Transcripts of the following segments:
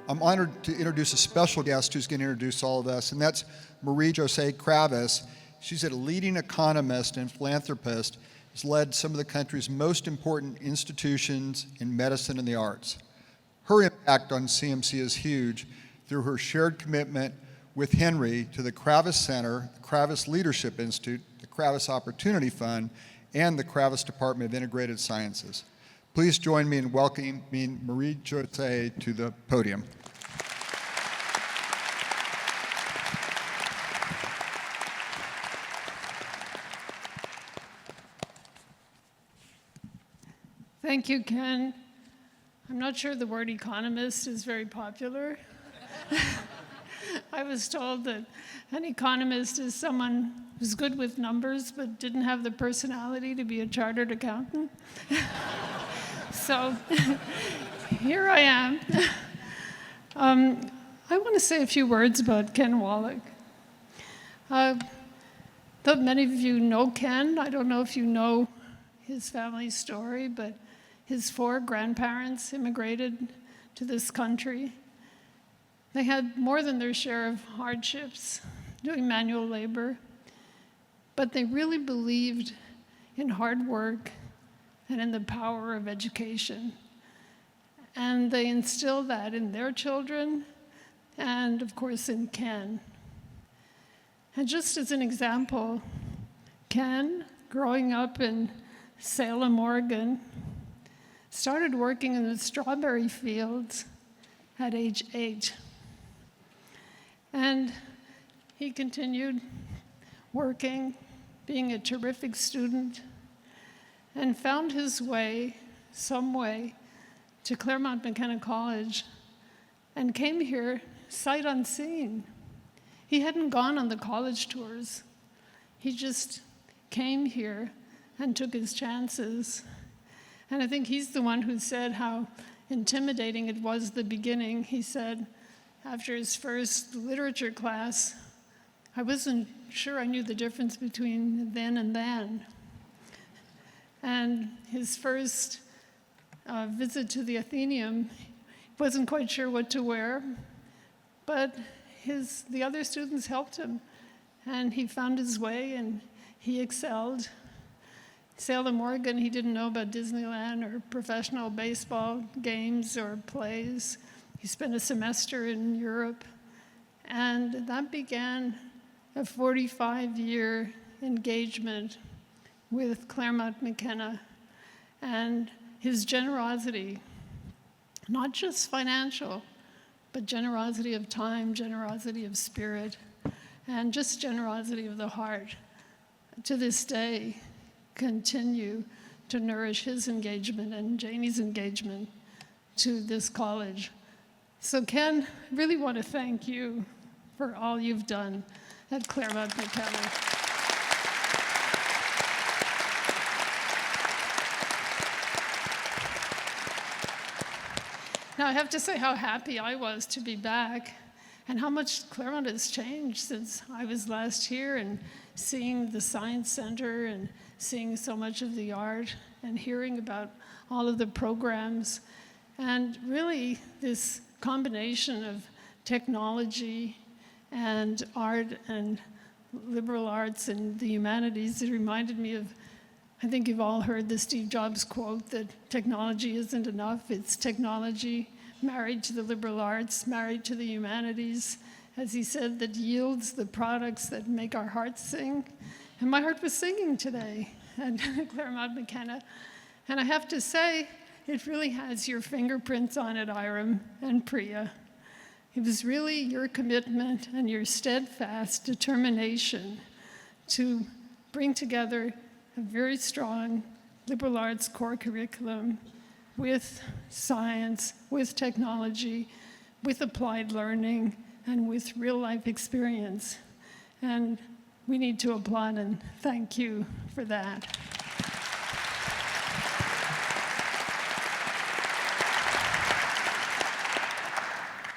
I'm honored to introduce a special guest who's going to introduce all of us, and that's Marie-Josée Kravis. She's a leading economist and philanthropist, has led some of the country's most important institutions in medicine and the arts. Her impact on CMC is huge through her shared commitment with Henry to the Kravis Center, the Kravis Leadership Institute, the Kravis Opportunity Fund, and the Kravis Department of Integrated Sciences. Please join me in welcoming Marie-Josée to the podium. Thank you, Ken. I'm not sure the word economist is very popular. I was told that an economist is someone who's good with numbers but didn't have the personality to be a chartered accountant. So here I am. I want to say a few words about Ken Wallach. Though many of you know Ken, I don't know if you know his family story, but his 4 grandparents immigrated to this country. They had more than their share of hardships, doing manual labor, but they really believed in hard work and in the power of education. And they instilled that in their children and, of course, in Ken. And just as an example, Ken, growing up in Salem, Oregon, started working in the strawberry fields at age 8. And he continued working, being a terrific student, and found his way, some way, to Claremont McKenna College and came here sight unseen. He hadn't gone on the college tours. He just came here and took his chances. And I think he's the one who said how intimidating it was at the beginning. He said, after his first literature class, I wasn't sure I knew the difference between then and then. And his first visit to the Athenaeum, he wasn't quite sure what to wear, but the other students helped him, and he found his way, and he excelled. Salem, Oregon, he didn't know about Disneyland or professional baseball games or plays. He spent a semester in Europe, and that began a 45-year engagement with Claremont McKenna. And his generosity, not just financial, but generosity of time, generosity of spirit, and just generosity of the heart, to this day, continue to nourish his engagement and Janie's engagement to this college. So Ken, I really want to thank you for all you've done at Claremont McKenna. Now I have to say how happy I was to be back and how much Claremont has changed since I was last here, and seeing the Science Center and seeing so much of the art and hearing about all of the programs. And really this combination of technology and art and liberal arts and the humanities, it reminded me of, I think you've all heard the Steve Jobs quote that technology isn't enough, it's technology married to the liberal arts, married to the humanities, as he said, that yields the products that make our hearts sing. And my heart was singing today at Claremont McKenna. And I have to say, it really has your fingerprints on it, Iram and Priya. It was really your commitment and your steadfast determination to bring together a very strong liberal arts core curriculum with science, with technology, with applied learning, and with real-life experience. And we need to applaud and thank you for that.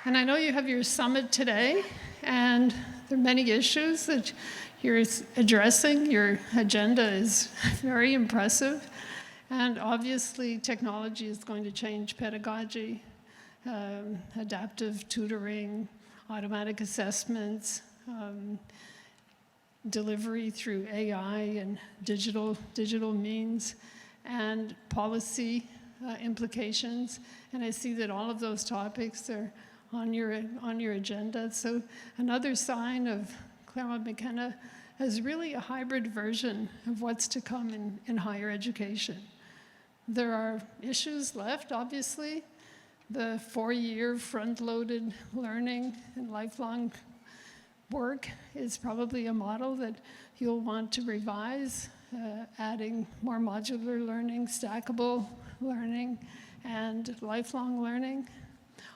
And I know you have your summit today, and there are many issues that you're addressing. Your agenda is very impressive. And obviously, technology is going to change pedagogy. adaptive tutoring, automatic assessments, delivery through AI and digital means, and policy implications. And I see that all of those topics are on your agenda. So another sign of Claremont McKenna as really a hybrid version of what's to come in higher education. There are issues left, obviously. The 4-year front-loaded learning and lifelong work is probably a model that you'll want to revise, adding more modular learning, stackable learning, and lifelong learning.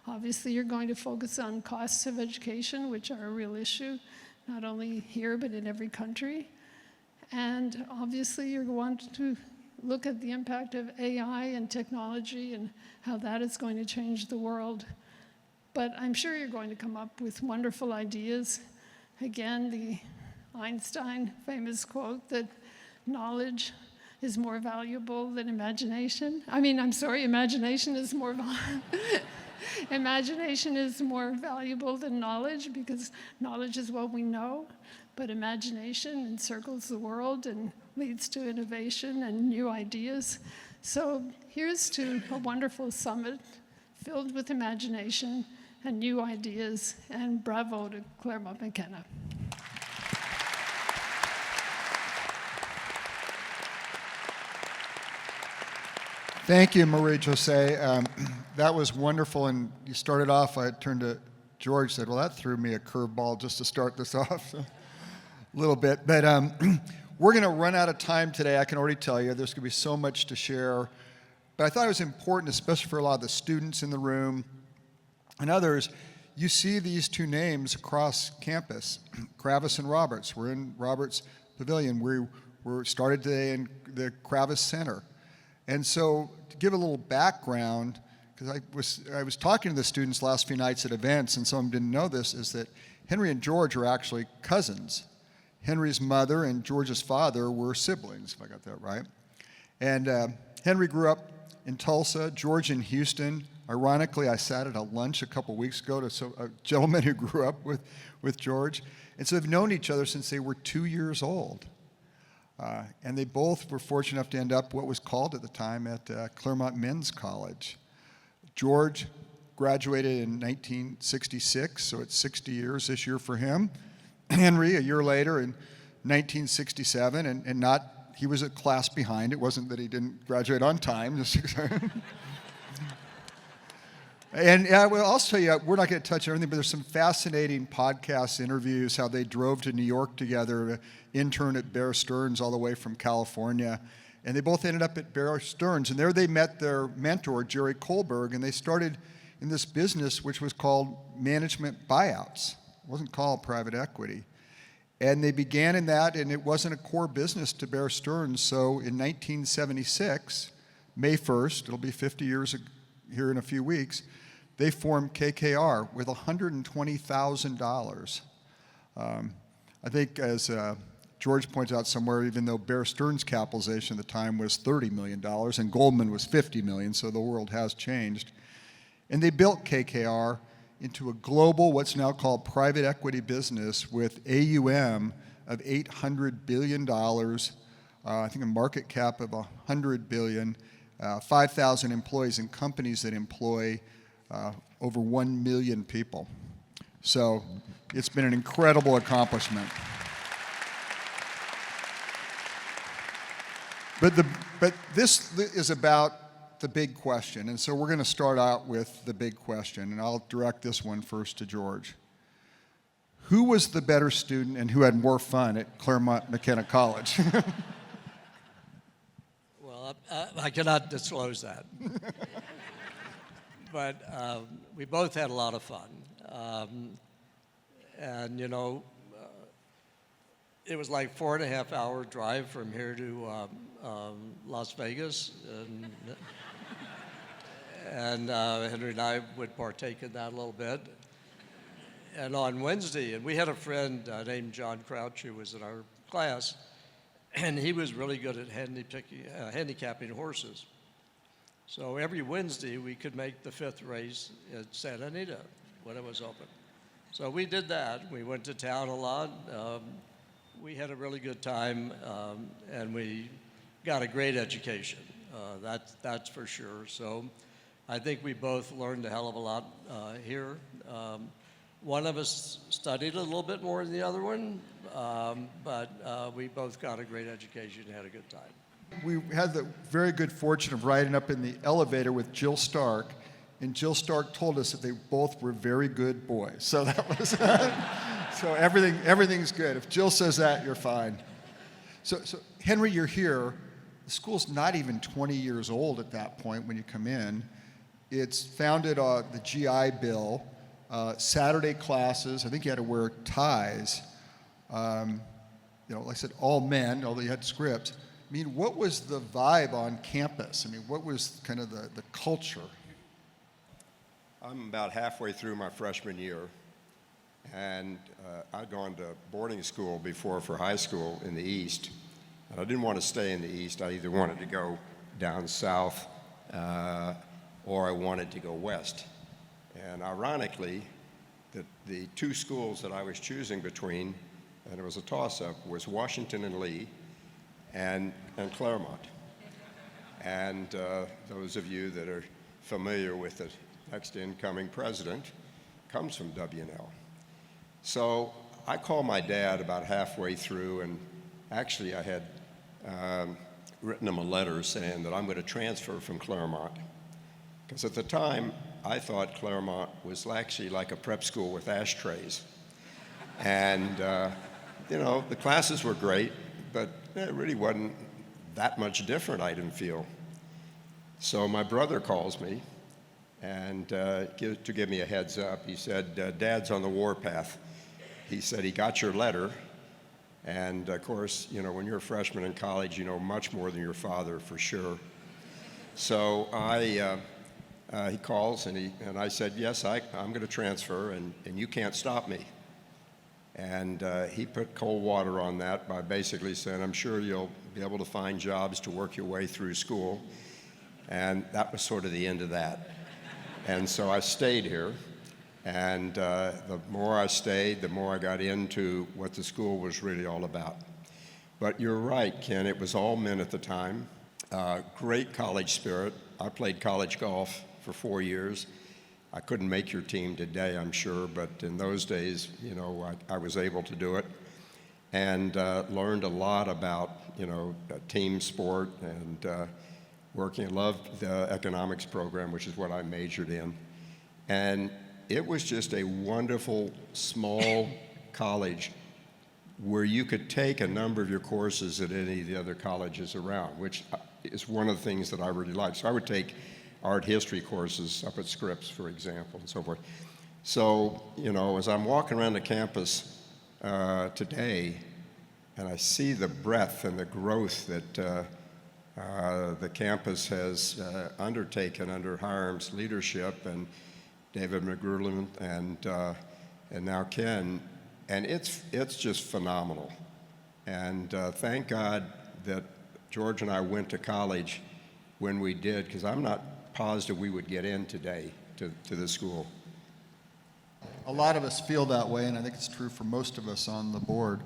Obviously, you're going to focus on costs of education, which are a real issue, not only here, but in every country. And obviously, you're going to look at the impact of AI and technology and how that is going to change the world. But I'm sure you're going to come up with wonderful ideas. Again, the Einstein famous quote that knowledge is more valuable than imagination. Imagination is more imagination is more valuable than knowledge, because knowledge is what we know, but imagination encircles the world and leads to innovation and new ideas. So here's to a wonderful summit filled with imagination and new ideas, and bravo to Claremont McKenna. Thank you, Marie-José. That was wonderful, and you started off, I turned to George, said, well, that threw me a curveball just to start this off, so, a little bit. But we're going to run out of time today, I can already tell you. There's going to be so much to share. But I thought it was important, especially for a lot of the students in the room and others, you see these two names across campus, Kravis and Roberts. We're in Roberts Pavilion. We're started today in the Kravis Center. And so to give a little background, because I was talking to the students last few nights at events, and some of them didn't know this, is that Henry and George are actually cousins. Henry's mother and George's father were siblings, if I got that right. And Henry grew up in Tulsa, George in Houston. Ironically, I sat at a lunch a couple weeks ago to a gentleman who grew up with George. And so they've known each other since they were 2 years old. And they both were fortunate enough to end up what was called at the time at Claremont Men's College. George graduated in 1966, so it's 60 years this year for him. Henry, a year later in 1967, and he was a class behind. It wasn't that he didn't graduate on time. And well, I'll tell you, we're not going to touch everything, but there's some fascinating podcast interviews, how they drove to New York together to intern at Bear Stearns all the way from California. And they both ended up at Bear Stearns. And there they met their mentor, Jerry Kohlberg, and they started in this business which was called management buyouts. It wasn't called private equity. And they began in that, and it wasn't a core business to Bear Stearns. So in 1976, May 1st, it'll be 50 years here in a few weeks, they formed KKR with $120,000. I think as George points out somewhere, even though Bear Stearns' capitalization at the time was $30 million and Goldman was $50 million, so the world has changed. And they built KKR into a global, what's now called private equity business with AUM of $800 billion, I think a market cap of $100 billion, 5,000 employees in companies that employ over 1 million people. So it's been an incredible accomplishment. But this is about the big question, and so we're going to start out with the big question, and I'll direct this one first to George. Who was the better student and who had more fun at Claremont McKenna College? Well, I cannot disclose that. But we both had a lot of fun. And, you know, it was like 4.5-hour drive from here to Las Vegas. And Henry and I would partake in that a little bit. And on Wednesday, and we had a friend named John Crouch who was in our class, and he was really good at handicapping horses. So every Wednesday, we could make the 5th race at Santa Anita when it was open. So we did that. We went to town a lot. We had a really good time, and we got a great education. That's for sure. So I think we both learned a hell of a lot here. One of us studied a little bit more than the other one, but we both got a great education and had a good time. We had the very good fortune of riding up in the elevator with Jill Stark, and Jill Stark told us that they both were very good boys. So that was, so everything's good. If Jill says that, you're fine. So Henry, you're here. The school's not even 20 years old at that point when you come in. It's founded on the GI Bill, Saturday classes. I think you had to wear ties. Like I said, all men, although you had scripts. I mean, what was the vibe on campus? I mean, what was kind of the culture? I'm about halfway through my freshman year, and I'd gone to boarding school before for high school in the East, and I didn't want to stay in the East. I either wanted to go down south or I wanted to go west. And ironically, the two schools that I was choosing between, and it was a toss-up, was Washington and Lee and Claremont. And those of you that are familiar with the next incoming president comes from W&L. So I called my dad about halfway through, and actually I had written him a letter saying that I'm going to transfer from Claremont. Because at the time, I thought Claremont was actually like a prep school with ashtrays. And, the classes were great, but it really wasn't that much different, I didn't feel. So my brother calls me, and to give me a heads up, he said, Dad's on the warpath. He said he got your letter, and of course, when you're a freshman in college, you know much more than your father for sure. So he calls, and I said, yes, I'm going to transfer, and you can't stop me. And he put cold water on that by basically saying, I'm sure you'll be able to find jobs to work your way through school. And that was sort of the end of that. And so I stayed here, and the more I stayed, the more I got into what the school was really all about. But you're right, Ken, it was all men at the time. Great college spirit. I played college golf for 4 years. I couldn't make your team today, I'm sure, but in those days, I was able to do it, and learned a lot about, team sport and working. I loved the economics program, which is what I majored in. And it was just a wonderful, small college where you could take a number of your courses at any of the other colleges around, which is one of the things that I really liked. So I would take art history courses up at Scripps, for example, and so forth. So, as I'm walking around the campus today, and I see the breadth and the growth that the campus has undertaken under Hiram's leadership, and David McGruland, and now Ken, and it's just phenomenal. And thank God that George and I went to college when we did, because I'm not positive we would get in today to the school. A lot of us feel that way, and I think it's true for most of us on the board.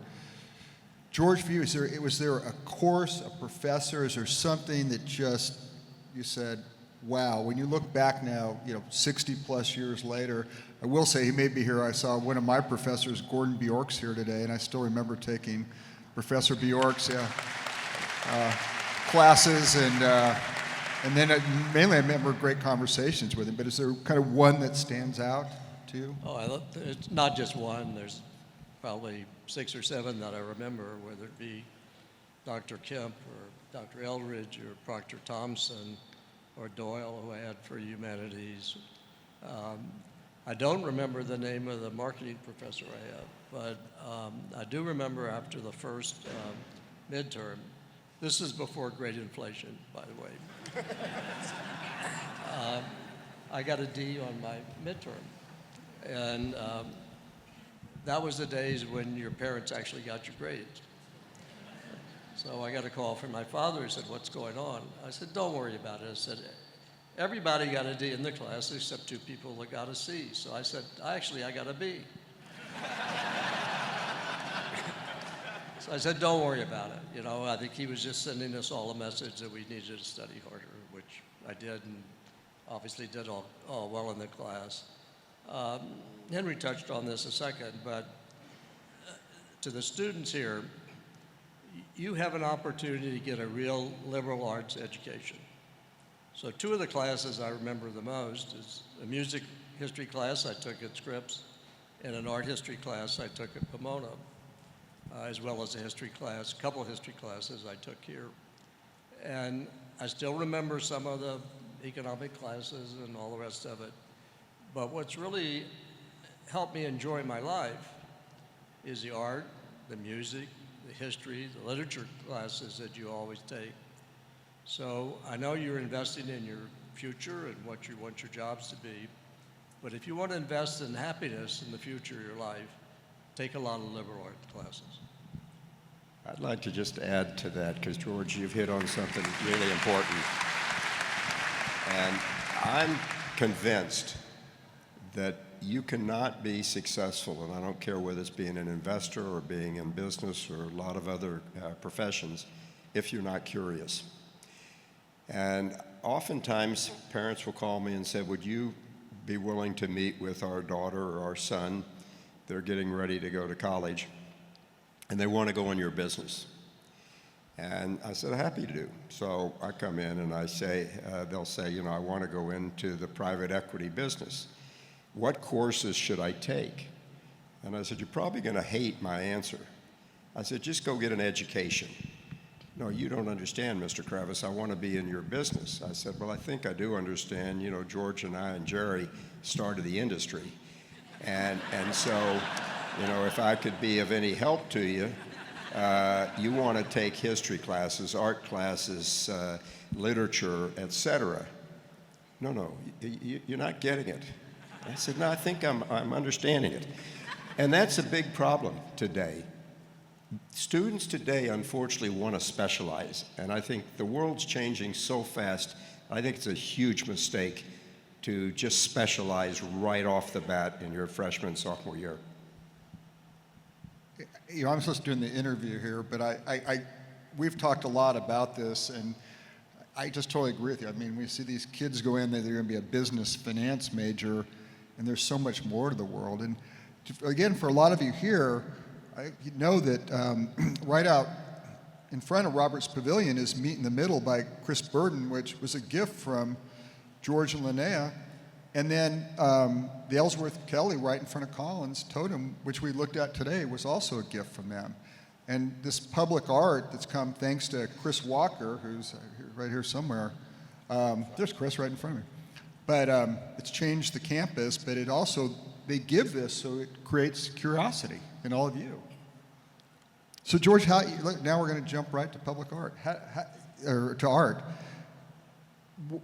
George, for you, was there a course, a professor, is there something that just, you said, wow, when you look back now, 60 plus years later, I will say he may be here. I saw one of my professors, Gordon Bjork's here today, and I still remember taking Professor Bjork's classes, and then mainly I remember great conversations with him, but is there kind of one that stands out to you? Oh, it's not just one. There's probably 6 or 7 that I remember, whether it be Dr. Kemp or Dr. Eldridge or Proctor Thompson or Doyle, who I had for humanities. I don't remember the name of the marketing professor I have, but I do remember after the first midterm. This is before great inflation, by the way. I got a D on my midterm. And that was the days when your parents actually got your grades. So I got a call from my father. He said, what's going on? I said, don't worry about it. I said, everybody got a D in the class except 2 people that got a C. So I said, actually, I got a B. So I said, don't worry about it. You know, I think he was just sending us all a message that we needed to study harder, which I did, and obviously did all well in the class. Henry touched on this a second, but to the students here, you have an opportunity to get a real liberal arts education. So 2 of the classes I remember the most is a music history class I took at Scripps and an art history class I took at Pomona, as well as a history class, a couple of history classes I took here. And I still remember some of the economic classes and all the rest of it. But what's really helped me enjoy my life is the art, the music, the history, the literature classes that you always take. So I know you're investing in your future and what you want your jobs to be, but if you want to invest in happiness in the future of your life, take a lot of liberal arts classes. I'd like to just add to that, because George, you've hit on something really important. And I'm convinced that you cannot be successful, and I don't care whether it's being an investor or being in business or a lot of other professions, if you're not curious. And oftentimes, parents will call me and say, would you be willing to meet with our daughter or our son? They're getting ready to go to college, and they want to go in your business. And I said, happy to do. So I come in and I say, they'll say, you know, I want to go into the private equity business. What courses should I take? And I said, you're probably going to hate my answer. I said, just go get an education. No, you don't understand, Mr. Kravis. I want to be in your business. I said, well, I think I do understand. You know, George and I and Jerry started the industry. And so, you know, if I could be of any help to you, you want to take history classes, art classes, literature, etc. No, you're not getting it. I said, no, I think I'm understanding it. And that's a big problem today. Students today, unfortunately, want to specialize. And I think the world's changing so fast, I think it's a huge mistake to just specialize right off the bat in your freshman, sophomore year. You know, I'm supposed to do the interview here, but we've talked a lot about this, and I just totally agree with you. I mean, we see these kids go in, they're going to be a business finance major, and there's so much more to the world. And again, for a lot of you here, you know that right out in front of Robert's Pavilion is Meet in the Middle by Chris Burden, which was a gift from George and Linnea. And then the Ellsworth Kelly right in front of Collins Totem, which we looked at today, was also a gift from them. And this public art that's come thanks to Chris Walker, who's right here somewhere. There's Chris right in front of me. But it's changed the campus, but it also, they give this so it creates curiosity in all of you. So George, look, now we're going to jump right to public art, or to art.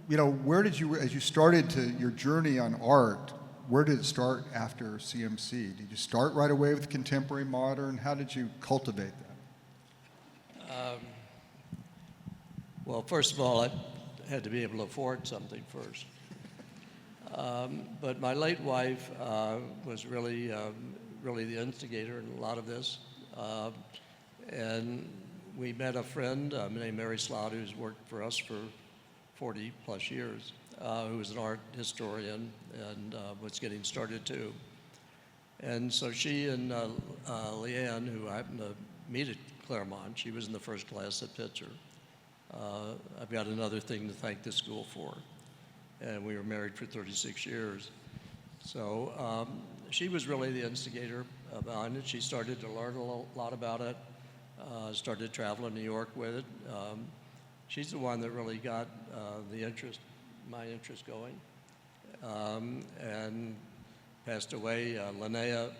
You know, where did you, as you started to your journey on art, where did it start after CMC? Did you start right away with contemporary modern? How did you cultivate that? Well, first of all, I had to be able to afford something first. But my late wife was really the instigator in a lot of this. And we met a friend named Mary Slott, who's worked for us for 40 plus years, who was an art historian and was getting started too. And so she and Leanne, who I happened to meet at Claremont, she was in the first class at Pitzer. I've got another thing to thank this school for. And we were married for 36 years. So she was really the instigator behind it. She started to learn a lot about it, started traveling to New York with it. She's the one that really got my interest going, and passed away. Linnea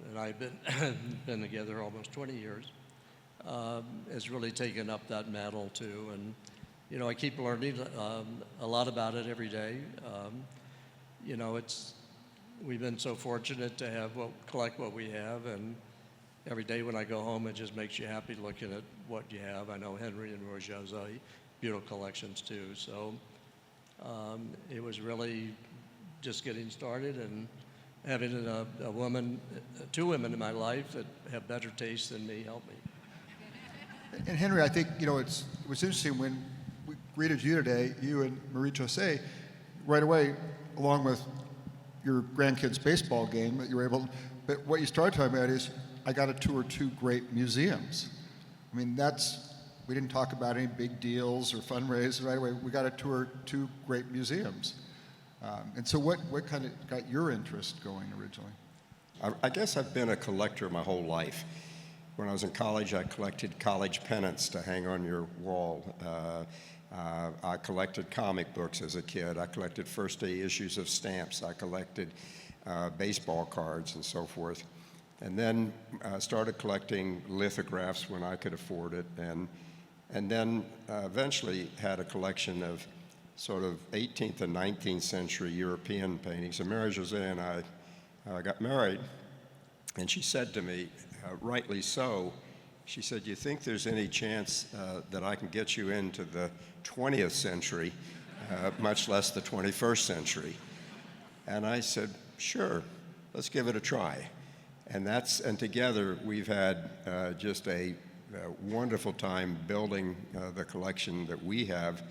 and I have been together almost 20 years, has really taken up that mantle too. And you know, I keep learning a lot about it every day. You know, we've been so fortunate to collect what we have, and every day when I go home, it just makes you happy looking at what you have. I know Henry and Roger, beautiful collections too. So It was really just getting started, and having a woman, two women in my life that have better taste than me helped me. And Henry, I think, it was interesting when we greeted you today, you and Marie-José, right away, along with your grandkids' baseball game, that you were able, but what you started talking about is, I got to tour 2 great museums. I mean, we didn't talk about any big deals or fundraisers right away. We got to tour 2 great museums. And so what kind of got your interest going originally? I guess I've been a collector my whole life. When I was in college, I collected college pennants to hang on your wall. I collected comic books as a kid. I collected first day issues of stamps. I collected baseball cards and so forth. And then started collecting lithographs when I could afford it. And then eventually had a collection of sort of 18th and 19th century European paintings. And Marie-José and I got married, and she said to me, rightly so, she said, "You think there's any chance that I can get you into the 20th century, much less the 21st century?" And I said, "Sure, let's give it a try." And together we've had just a wonderful time building the collection that we have,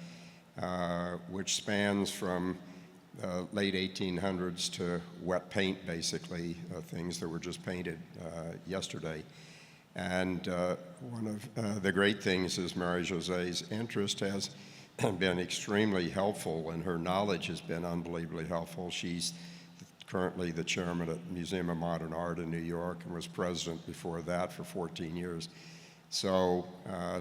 which spans from late 1800s to wet paint, basically, things that were just painted yesterday. And one of the great things is Marie-José's interest has been extremely helpful, and her knowledge has been unbelievably helpful. She's currently the chairman at Museum of Modern Art in New York and was president before that for 14 years. So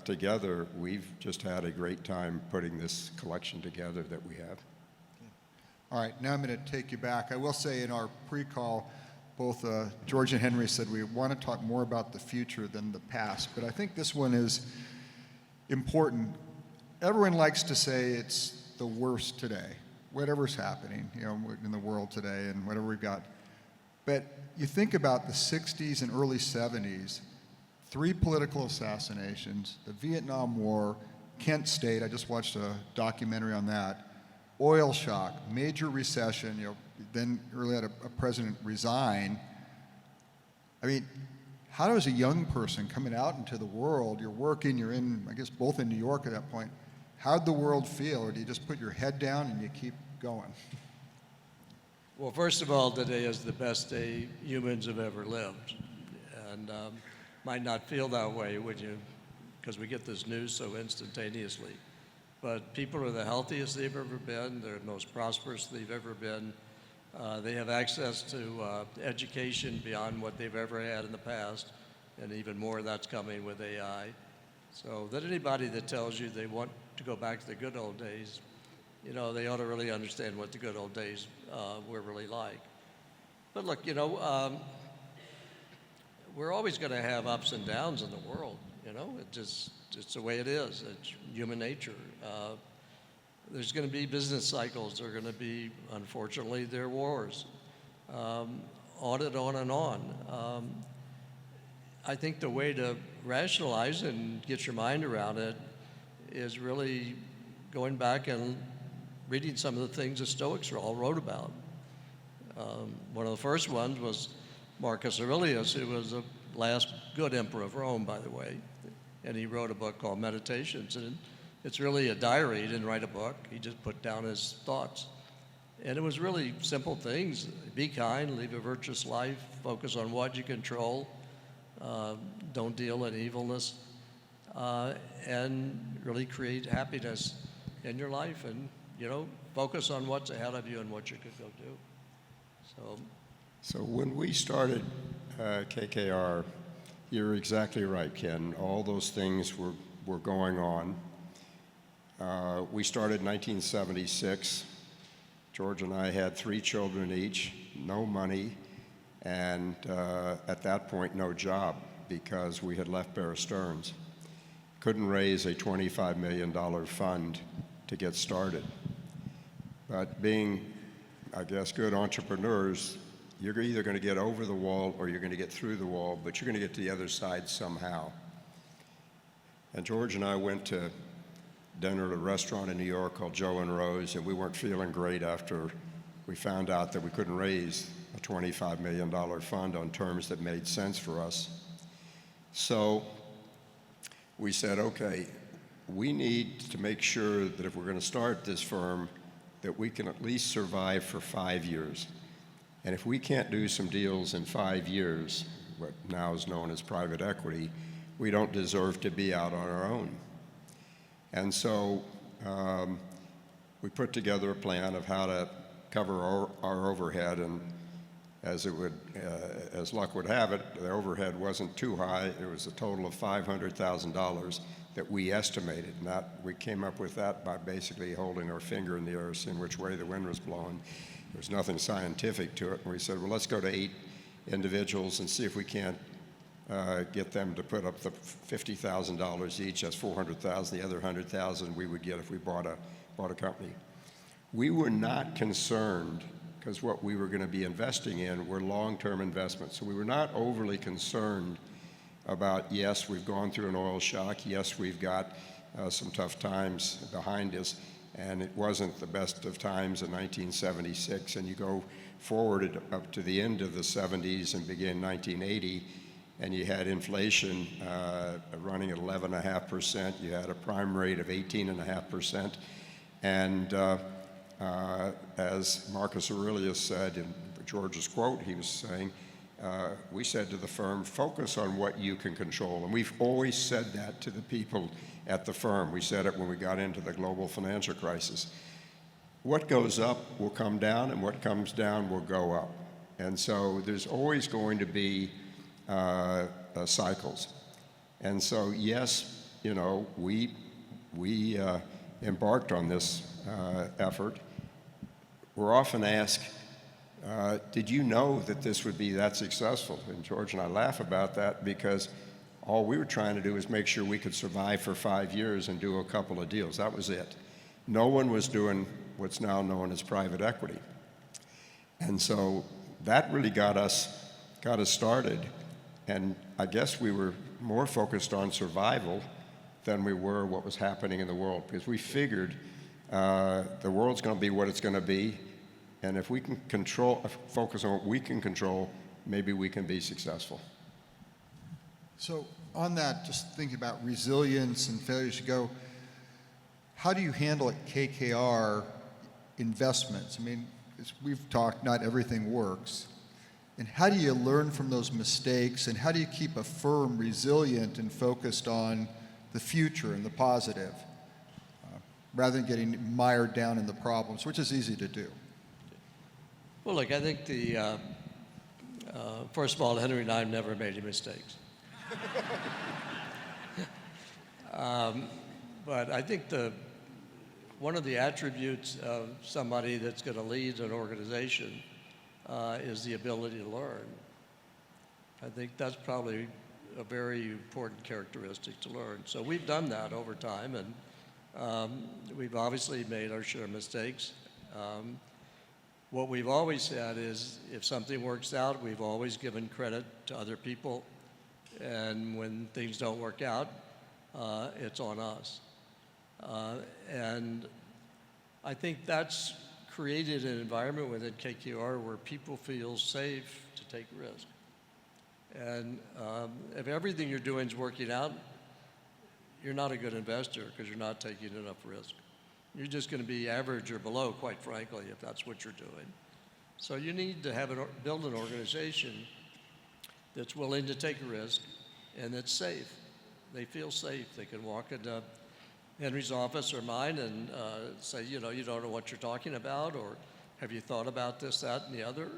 together, we've just had a great time putting this collection together that we have. All right, now I'm going to take you back. I will say in our pre-call, both George and Henry said we want to talk more about the future than the past, but I think this one is important. Everyone likes to say it's the worst today, whatever's happening, in the world today and whatever we've got. But you think about the 60s and early 70s, 3 political assassinations, the Vietnam War, Kent State, I just watched a documentary on that, oil shock, major recession, then early had a president resign. I mean, how does a young person coming out into the world, you're working, you're in, I guess, both in New York at that point, how'd the world feel? Or do you just put your head down and you keep going? Well, first of all, today is the best day humans have ever lived. And might not feel that way when because we get this news so instantaneously. But people are the healthiest they've ever been. They're the most prosperous they've ever been. They have access to education beyond what they've ever had in the past, and even more of that's coming with AI. So that anybody that tells you they want to go back to the good old days, they ought to really understand what the good old days were really like. But look, we're always going to have ups and downs in the world. It's the way it is. It's human nature. There's going to be business cycles. There are going to be, unfortunately, there are wars. On and on and on. I think the way to rationalize and get your mind around it is really going back and reading some of the things the Stoics all wrote about. One of the first ones was Marcus Aurelius, who was the last good emperor of Rome, by the way. And he wrote a book called Meditations. And it's really a diary. He didn't write a book. He just put down his thoughts. And it was really simple things. Be kind, live a virtuous life, focus on what you control, don't deal in evilness, and really create happiness in your life. And, focus on what's ahead of you and what you could go do. So when we started KKR, you're exactly right, Ken. All those things were going on. We started in 1976. George and I had 3 children each, no money, and at that point, no job because we had left Bear Stearns. Couldn't raise a $25 million fund to get started. But being, I guess, good entrepreneurs, you're either going to get over the wall or you're going to get through the wall, but you're going to get to the other side somehow. And George and I went to dinner at a restaurant in New York called Joe and Rose, and we weren't feeling great after we found out that we couldn't raise a $25 million fund on terms that made sense for us. So we said, okay, we need to make sure that if we're going to start this firm, that we can at least survive for 5 years. And if we can't do some deals in 5 years, what now is known as private equity, we don't deserve to be out on our own. And so we put together a plan of how to cover our overhead, and as luck would have it, the overhead wasn't too high. It was a total of $500,000 that we estimated. And that, we came up with that by basically holding our finger in the air, seeing which way the wind was blowing. There was nothing scientific to it. And we said, well, let's go to 8 individuals and see if we can't get them to put up the $50,000 each. That's $400,000. The other $100,000 we would get if we bought a company. We were not concerned, because what we were going to be investing in were long-term investments. So we were not overly concerned about, yes, we've gone through an oil shock, yes, we've got some tough times behind us, and it wasn't the best of times in 1976, and you go forward up to the end of the 70s and begin 1980, and you had inflation running at 11.5%, you had a prime rate of 18.5%, and as Marcus Aurelius said in George's quote, he was saying, we said to the firm, focus on what you can control. And we've always said that to the people at the firm. We said it when we got into the global financial crisis. What goes up will come down, and what comes down will go up. And so there's always going to be cycles. And so, yes, you know, we embarked on this effort. We're often asked, did you know that this would be that successful? And George and I laugh about that, because all we were trying to do was make sure we could survive for 5 years and do a couple of deals. That was it. No one was doing what's now known as private equity. And so that really got us started. And I guess we were more focused on survival than we were what was happening in the world, because we figured the world's going to be what it's going to be, and if we can focus on what we can control, maybe we can be successful. So on that, just thinking about resilience and failures, you go, how do you handle at KKR investments? I mean, as we've talked, not everything works. And how do you learn from those mistakes, and how do you keep a firm resilient and focused on the future and the positive, rather than getting mired down in the problems, which is easy to do? Well, look, I think first of all, Henry and I never made any mistakes. But I think one of the attributes of somebody that's going to lead an organization is the ability to learn. I think that's probably a very important characteristic to learn. So we've done that over time, and we've obviously made our share of mistakes. What we've always said is, if something works out, we've always given credit to other people, and when things don't work out, it's on us. And I think that's created an environment within KKR where people feel safe to take risk. And if everything you're doing is working out, you're not a good investor, because you're not taking enough risk. You're just going to be average or below, quite frankly, if that's what you're doing. So you need to build an organization that's willing to take a risk and that's safe. They feel safe. They can walk into Henry's office or mine and say, you know, you don't know what you're talking about, or have you thought about this, that, and the other?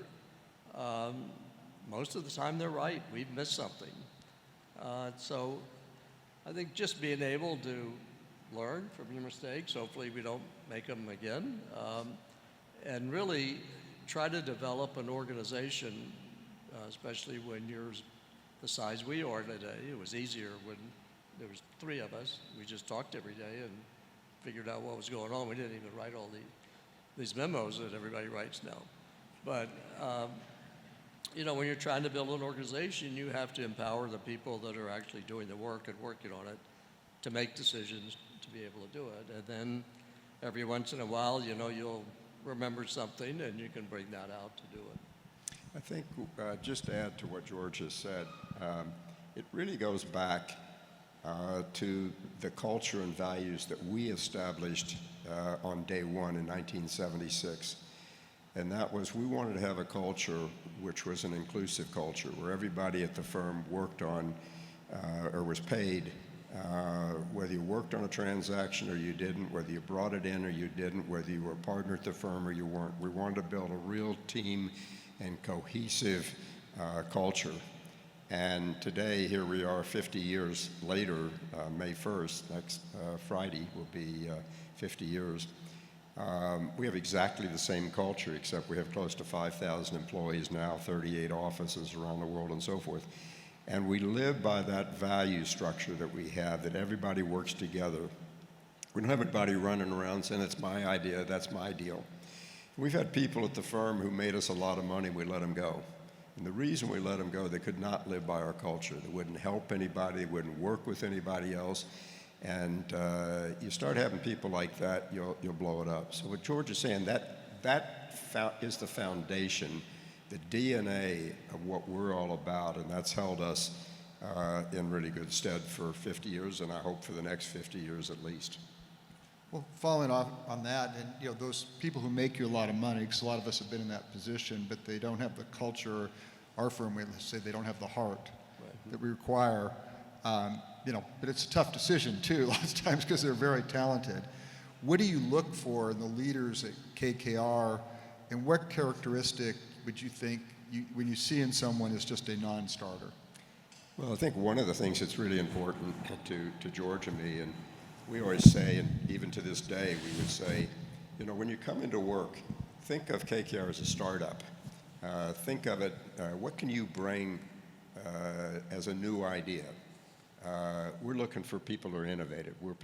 Most of the time they're right. We've missed something. So I think just being able to learn from your mistakes, hopefully we don't make them again, and really try to develop an organization, especially when you're the size we are today. It was easier when there was 3 of us. We just talked every day and figured out what was going on. We didn't even write all these memos that everybody writes now. But you know, when you're trying to build an organization, you have to empower the people that are actually doing the work and working on it to make decisions, to be able to do it. And then every once in a while, you know, you'll remember something and you can bring that out to do it. I think just to add to what George has said, it really goes back to the culture and values that we established on day one in 1976. And that was, we wanted to have a culture which was an inclusive culture, where everybody at the firm worked on or was paid, whether you worked on a transaction or you didn't, whether you brought it in or you didn't, whether you were a partner at the firm or you weren't. We wanted to build a real team and cohesive culture. And today, here we are 50 years later, May 1st, next Friday will be 50 years. We have exactly the same culture, except we have close to 5,000 employees now, 38 offices around the world and so forth. And we live by that value structure that we have, that everybody works together. We don't have everybody running around saying, it's my idea, that's my deal. We've had people at the firm who made us a lot of money, we let them go. And the reason we let them go, they could not live by our culture. They wouldn't help anybody, they wouldn't work with anybody else. And you start having people like that, you'll blow it up. So what George is saying, that is the foundation, the DNA of what we're all about, and that's held us in really good stead for 50 years, and I hope for the next 50 years at least. Well, following off on that, and you know, those people who make you a lot of money, because a lot of us have been in that position, but they don't have the culture. Our firm, we say they don't have the heart that we require. You know, but it's a tough decision too, lots of times, because they're very talented. What do you look for in the leaders at KKR, and what characteristic would you think, when you see in someone, is just a non-starter? Well, I think one of the things that's really important to George and me, and we always say, and even to this day, we would say, you know, when you come into work, think of KKR as a startup. Think of it, what can you bring as a new idea? We're looking for people who are innovative. We're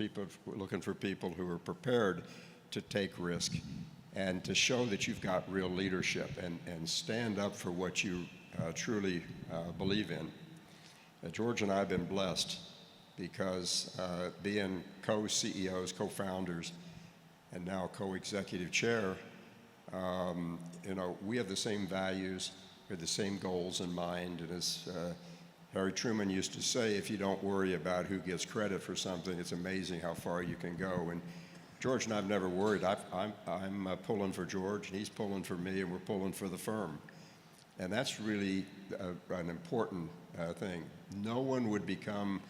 looking for people who are prepared to take risk and to show that you've got real leadership and stand up for what you truly believe in. George and I have been blessed because being co-CEOs, co-founders, and now co-executive chair, you know, we have the same values, we have the same goals in mind, and as Harry Truman used to say, if you don't worry about who gets credit for something, it's amazing how far you can go. And George and I have never worried. I'm pulling for George, and he's pulling for me, and we're pulling for the firm. And that's really an important thing. No one would become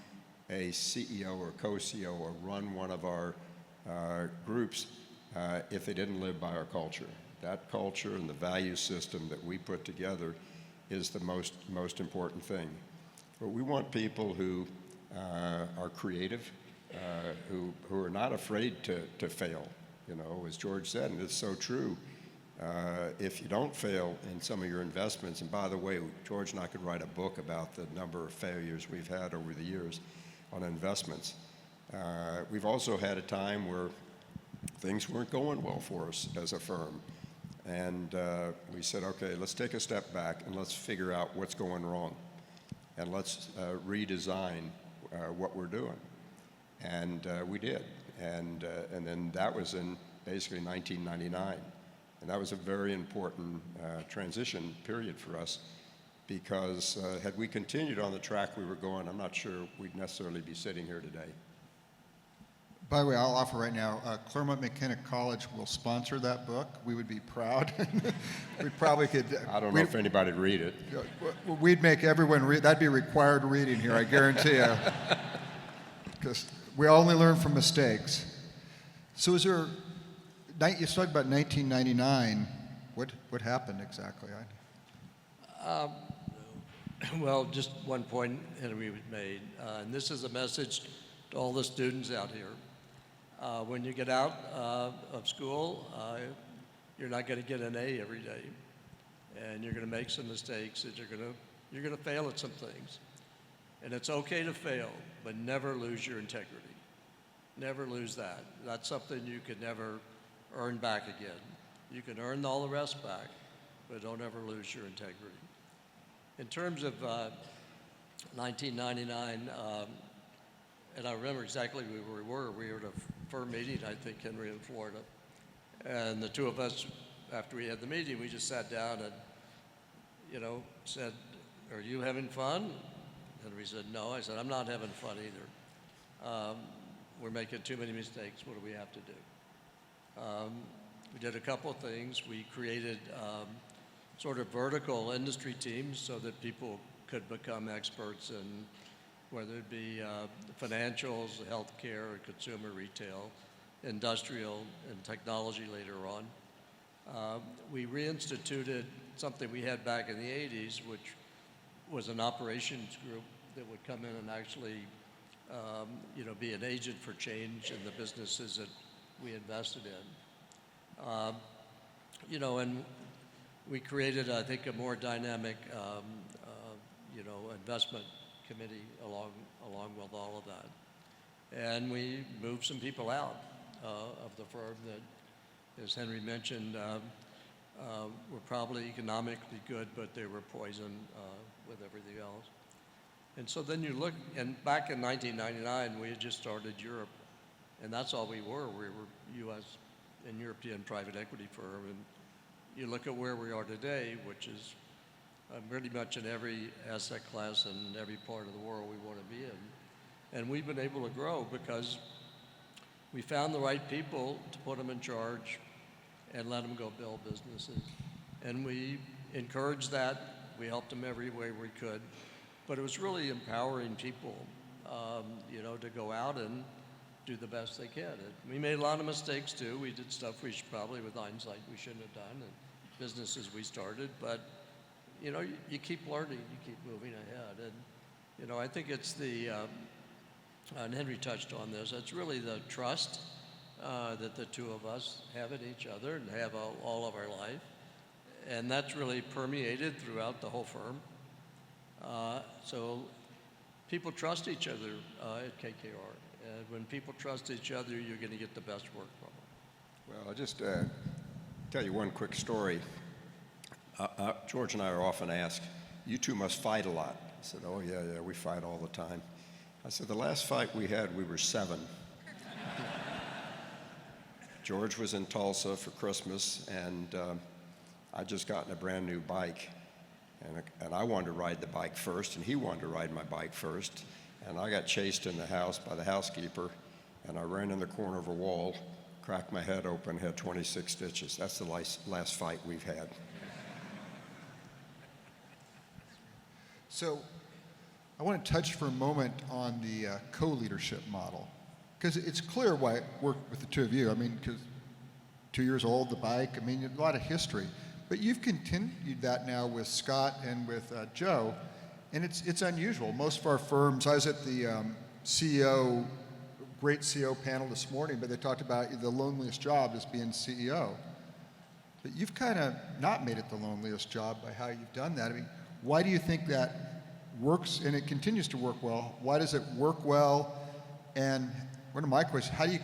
a CEO or co-CEO or run one of our groups if they didn't live by our culture. That culture and the value system that we put together is the most important thing. But we want people who are creative, who are not afraid to fail. You know, as George said, and it's so true, if you don't fail in some of your investments, and by the way, George and I could write a book about the number of failures we've had over the years on investments. We've also had a time where things weren't going well for us as a firm. And we said, okay, let's take a step back and let's figure out what's going wrong. And let's redesign what we're doing. And we did. And then that was in basically 1999. And that was a very important transition period for us, because had we continued on the track we were going, I'm not sure we'd necessarily be sitting here today. By the way, I'll offer right now, Claremont McKenna College will sponsor that book. We would be proud. We probably could. I don't know if anybody'd read it. We'd make everyone read. That'd be required reading here, I guarantee you. Because we only learn from mistakes. So is there, you talked about 1999. What happened exactly? Well, just one point Henry made, and this is a message to all the students out here. When you get out of school, you're not going to get an A every day, and you're going to make some mistakes, and you're going to fail at some things. And it's okay to fail, but never lose your integrity. Never lose that. That's something you can never earn back again. You can earn all the rest back, but don't ever lose your integrity. In terms of 1999, and I remember exactly where we were. We were at a firm meeting, I think, Henry, in Florida. And the two of us, after we had the meeting, we just sat down and, said, "Are you having fun?" Henry said, "No." I said, "I'm not having fun either. We're making too many mistakes. What do we have to do?" We did a couple of things. We created sort of vertical industry teams so that people could become experts in whether it be financials, healthcare, or consumer retail, industrial, and technology later on. We reinstituted something we had back in the 80s, which was an operations group that would come in and actually be an agent for change in the businesses that we invested in. And we created, I think, a more dynamic, investment committee along with all of that. And we moved some people out of the firm that, as Henry mentioned, were probably economically good, but they were poisoned with everything else. And so then you look, and back in 1999, we had just started Europe, and that's all we were. We were U.S. and European private equity firm, and you look at where we are today, which is pretty much in every asset class and every part of the world we want to be in. And we've been able to grow because we found the right people to put them in charge and let them go build businesses. And we encouraged that. We helped them every way we could. But it was really empowering people, to go out and do the best they can. And we made a lot of mistakes too. We did stuff we should probably, with hindsight, we shouldn't have done, and businesses we started. But, you keep learning, you keep moving ahead. And, I think it's and Henry touched on this, it's really the trust that the two of us have in each other and have all of our life. And that's really permeated throughout the whole firm. So people trust each other at KKR. And when people trust each other, you're going to get the best work from them. Well, I'll just tell you one quick story. George and I are often asked, "You two must fight a lot." I said, "Oh, yeah, we fight all the time." I said, "The last fight we had, we were 7. George was in Tulsa for Christmas, and I'd just gotten a brand new bike. And I wanted to ride the bike first, and he wanted to ride my bike first. And I got chased in the house by the housekeeper, and I ran in the corner of a wall, cracked my head open, had 26 stitches. That's the last fight we've had. So I want to touch for a moment on the co-leadership model, because it's clear why it worked with the two of you. I mean, because 2 years old, the bike, I mean, a lot of history. But you've continued that now with Scott and with Joe, and it's unusual. Most of our firms, I was at the great CEO panel this morning, but they talked about the loneliest job is being CEO. But you've kind of not made it the loneliest job by how you've done that. I mean, why do you think that works, and it continues to work well? Why does it work well? And one of my questions, how do you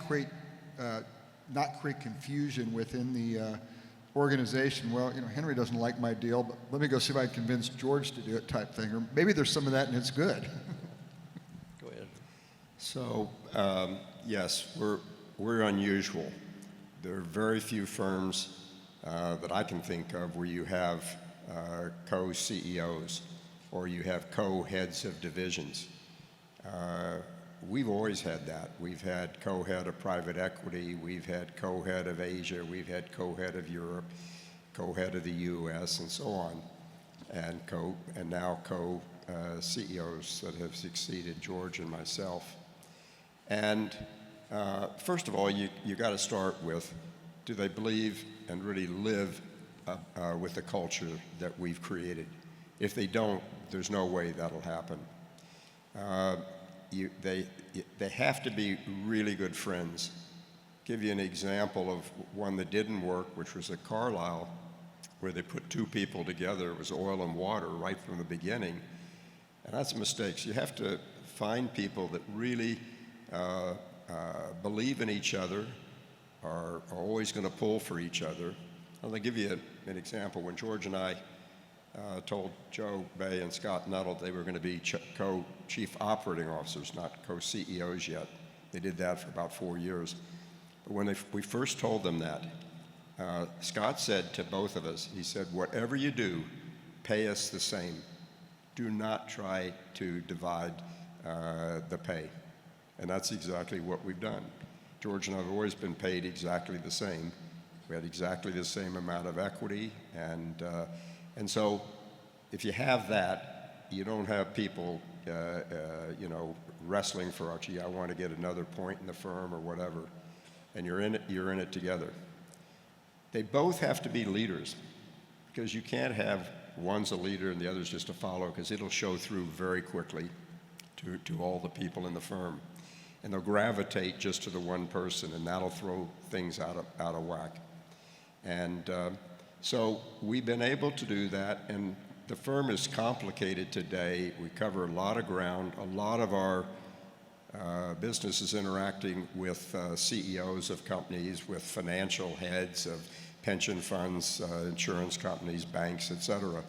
not create confusion within the organization? Well, Henry doesn't like my deal, but let me go see if I can convince George to do it type thing. Or maybe there's some of that and it's good. Go ahead. So, yes, we're unusual. There are very few firms that I can think of where you have co-CEOs or you have co-heads of divisions. We've always had that. We've had co-head of private equity, we've had co-head of Asia, we've had co-head of Europe, co-head of the U.S., and so on, and now co-CEOs that have succeeded George and myself. And first of all, you got to start with, do they believe and really live with the culture that we've created? If they don't, there's no way that'll happen. They have to be really good friends. Give you an example of one that didn't work, which was at Carlisle, where they put two people together. It was oil and water right from the beginning. And that's a mistake. So you have to find people that really believe in each other, are always going to pull for each other. I'll give you an example. When George and I told Joe Bay and Scott Nuttall they were going to be co-chief operating officers, not co-CEOs yet. They did that for about 4 years. But when we first told them that, Scott said to both of us, he said, whatever you do, pay us the same. Do not try to divide the pay. And that's exactly what we've done. George and I have always been paid exactly the same. We had exactly the same amount of equity, and so if you have that, you don't have people, wrestling for, gee, I want to get another point in the firm or whatever, and you're in it together. They both have to be leaders, because you can't have one's a leader and the other's just a follower, because it'll show through very quickly to all the people in the firm. And they'll gravitate just to the one person, and that'll throw things out of whack. And so we've been able to do that, and the firm is complicated today. We cover a lot of ground. A lot of our business is interacting with CEOs of companies, with financial heads of pension funds, insurance companies, banks, et cetera.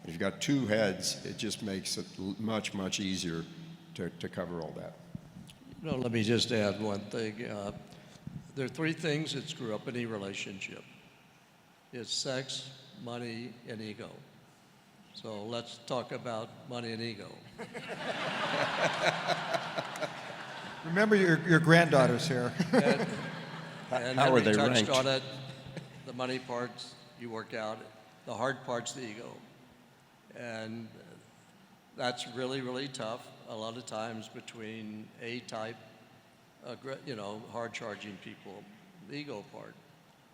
If you've got two heads, it just makes it much, much easier to cover all that. Let me just add one thing. There are three things that screw up any relationship. It's sex, money, and ego. So let's talk about money and ego. Remember your granddaughter's here. And How are Henry they touched ranked? on it. The money parts, you work out. The hard part's the ego. And that's really, really tough a lot of times between A-type, hard-charging people, the ego part.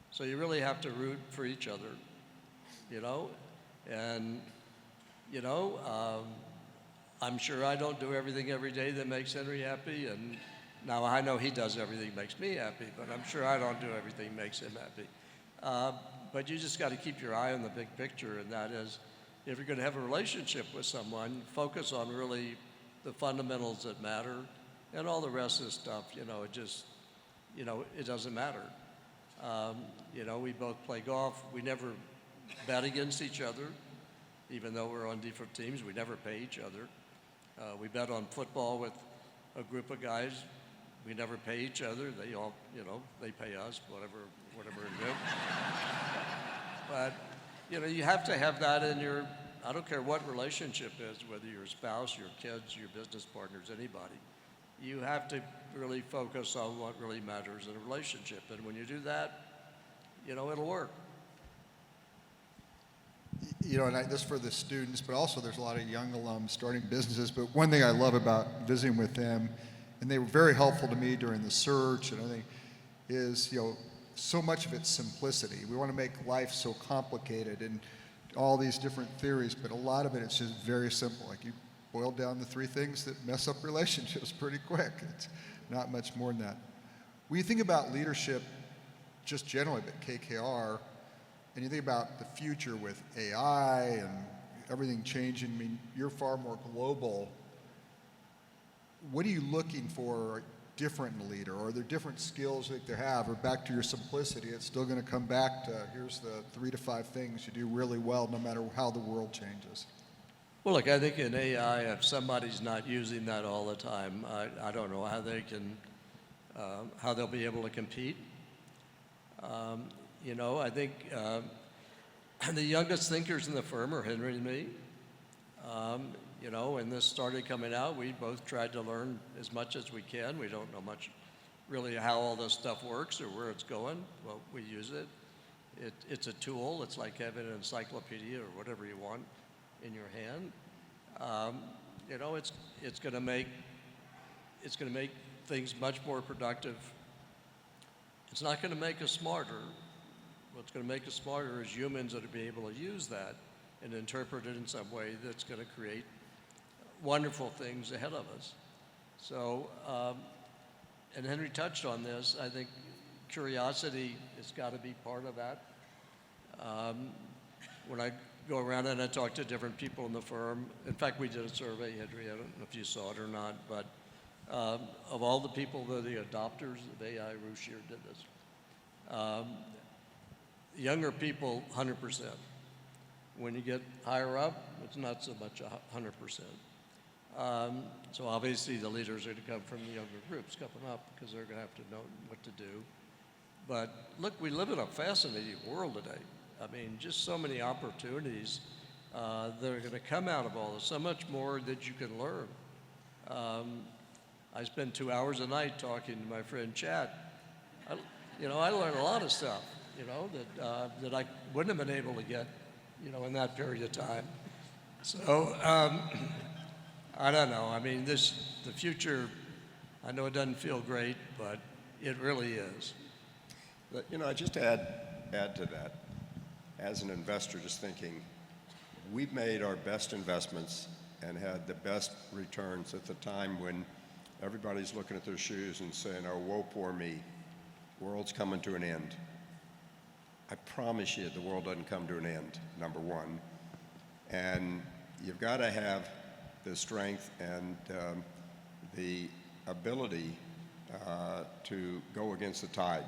So you really have to root for each other, and, I'm sure I don't do everything every day that makes Henry happy, and now I know he does everything that makes me happy, but I'm sure I don't do everything that makes him happy. But you just got to keep your eye on the big picture, and that is, if you're going to have a relationship with someone, focus on really the fundamentals that matter, and all the rest of the stuff, it doesn't matter. We both play golf. We never bet against each other, even though we're on different teams. We never pay each other. We bet on football with a group of guys. We never pay each other. They all, they pay us, whatever we do. But, you have to have that in your, I don't care what relationship is, whether your spouse, your kids, your business partners, anybody. You have to really focus on what really matters in a relationship. And when you do that, it'll work. And this for the students, but also there's a lot of young alums starting businesses. But one thing I love about visiting with them, and they were very helpful to me during the search and everything, is, so much of it's simplicity. We want to make life so complicated and all these different theories, but a lot of it's just very simple. Like, you boil down the three things that mess up relationships pretty quick. It's not much more than that. When you think about leadership, just generally, but KKR, and you think about the future with AI and everything changing, I mean, you're far more global. What are you looking for different in a leader? Or are there different skills that they have? Or back to your simplicity, it's still going to come back to, here's the 3 to 5 things you do really well no matter how the world changes. Well, look, I think in AI, if somebody's not using that all the time, I don't know how they can, how they'll be able to compete. I think the youngest thinkers in the firm are Henry and me. When this started coming out, we both tried to learn as much as we can. We don't know much really how all this stuff works or where it's going. Well, we use it. It's a tool. It's like having an encyclopedia or whatever you want in your hand. It's going to make things much more productive. It's not going to make us smarter. What's going to make us smarter is humans that will be able to use that and interpret it in some way that's going to create wonderful things ahead of us. So, and Henry touched on this, I think curiosity has got to be part of that. When I go around and I talk to different people in the firm, in fact, we did a survey, Henry, I don't know if you saw it or not, but of all the people that are the adopters of AI, Rushier did this. Younger people, 100%. When you get higher up, it's not so much 100%. So obviously the leaders are to come from the younger groups coming up because they're going to have to know what to do. But look, we live in a fascinating world today. I mean, just so many opportunities that are going to come out of all this, so much more that you can learn. I spend 2 hours a night talking to my friend Chad. I learn a lot of stuff, that I wouldn't have been able to get, in that period of time. So, I don't know. I mean, the future, I know it doesn't feel great, but it really is. But, I just add to that, as an investor, just thinking, we've made our best investments and had the best returns at the time when everybody's looking at their shoes and saying, oh, woe, poor me, world's coming to an end. I promise you the world doesn't come to an end, number one. And you've got to have the strength and the ability to go against the tide.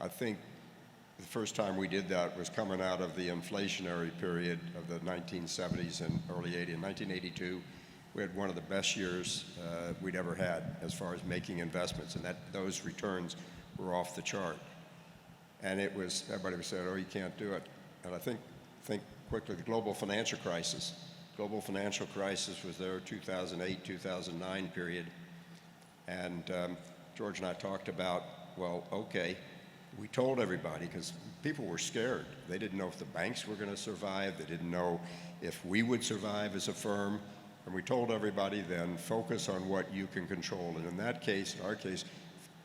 I think the first time we did that was coming out of the inflationary period of the 1970s and early 80s. In 1982, we had one of the best years we'd ever had as far as making investments, and those returns were off the chart. And everybody was saying, oh, you can't do it. And I think quickly, the global financial crisis. Global financial crisis was there, 2008, 2009 period. And George and I talked about, well, okay, we told everybody, because people were scared. They didn't know if the banks were going to survive. They didn't know if we would survive as a firm. And we told everybody then, focus on what you can control. And in our case,